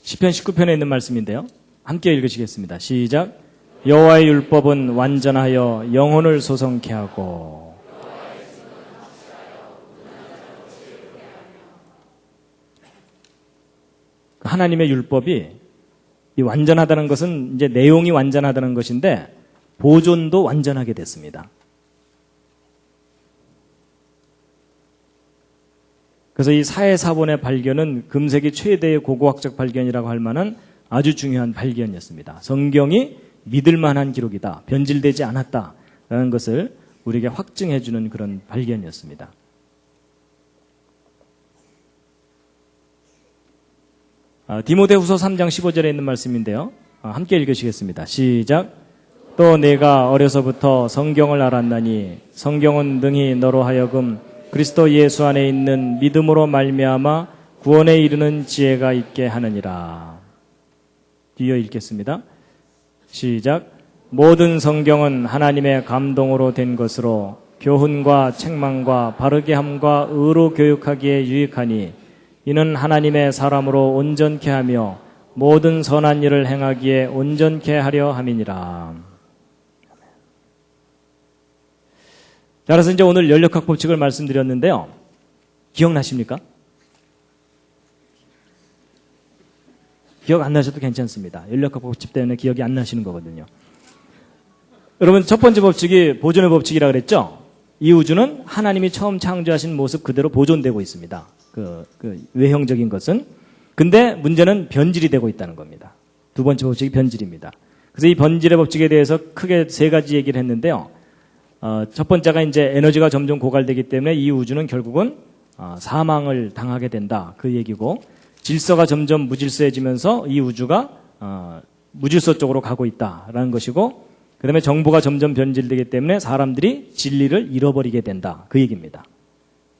시편 19편에 있는 말씀인데요. 함께 읽으시겠습니다. 시작. 여호와의 율법은 완전하여 영혼을 소성케 하고 하나님의 율법이 이 완전하다는 것은 이제 내용이 완전하다는 것인데 보존도 완전하게 됐습니다. 그래서 이 사해사본의 발견은 금세기 최대의 고고학적 발견이라고 할 만한 아주 중요한 발견이었습니다. 성경이 믿을 만한 기록이다. 변질되지 않았다라는 것을 우리에게 확증해 주는 그런 발견이었습니다. 디모데후서 3장 15절에 있는 말씀인데요. 함께 읽으시겠습니다. 시작. 또 내가 어려서부터 성경을 알았나니 성경은 능히 너로 하여금 그리스도 예수 안에 있는 믿음으로 말미암아 구원에 이르는 지혜가 있게 하느니라. 뒤이어 읽겠습니다. 시작. 모든 성경은 하나님의 감동으로 된 것으로 교훈과 책망과 바르게 함과 의로 교육하기에 유익하니 이는 하나님의 사람으로 온전케 하며 모든 선한 일을 행하기에 온전케 하려 함이니라. 따라서 이제 오늘 연력학 법칙을 말씀드렸는데요. 기억나십니까? 기억 안 나셔도 괜찮습니다. 연력학 법칙 때문에 기억이 안 나시는 거거든요. 여러분 첫 번째 법칙이 보존의 법칙이라고 그랬죠? 이 우주는 하나님이 처음 창조하신 모습 그대로 보존되고 있습니다. 그 외형적인 것은. 근데 문제는 변질이 되고 있다는 겁니다. 두 번째 법칙이 변질입니다. 그래서 이 변질의 법칙에 대해서 크게 세 가지 얘기를 했는데요. 첫 번째가 이제 에너지가 점점 고갈되기 때문에 이 우주는 결국은 사망을 당하게 된다. 그 얘기고, 질서가 점점 무질서해지면서 이 우주가 무질서 쪽으로 가고 있다라는 것이고, 그 다음에 정보가 점점 변질되기 때문에 사람들이 진리를 잃어버리게 된다. 그 얘기입니다.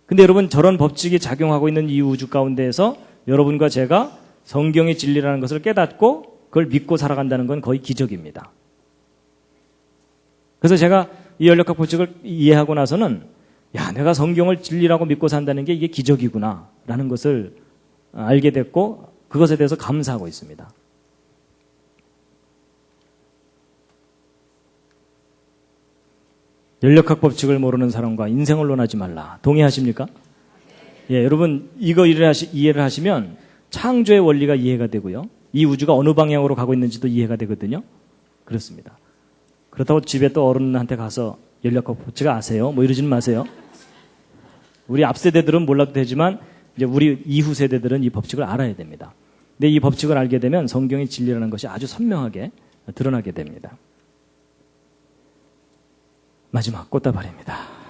근데 여러분 저런 법칙이 작용하고 있는 이 우주 가운데에서 여러분과 제가 성경의 진리라는 것을 깨닫고 그걸 믿고 살아간다는 건 거의 기적입니다. 그래서 제가 이 연력학 법칙을 이해하고 나서는 내가 성경을 진리라고 믿고 산다는 게 이게 기적이구나 라는 것을 알게 됐고 그것에 대해서 감사하고 있습니다. 연력학 법칙을 모르는 사람과 인생을 논하지 말라. 동의하십니까? 예, 여러분 이거 이해를 하시면 창조의 원리가 이해가 되고요. 이 우주가 어느 방향으로 가고 있는지도 이해가 되거든요. 그렇습니다. 그렇다고 집에 또 어른한테 가서 연력학 법칙 아세요? 뭐 이러지는 마세요. 우리 앞 세대들은 몰라도 되지만 이제 우리 이후 세대들은 이 법칙을 알아야 됩니다. 근데 이 법칙을 알게 되면 성경의 진리라는 것이 아주 선명하게 드러나게 됩니다. 마지막 꽃다발입니다.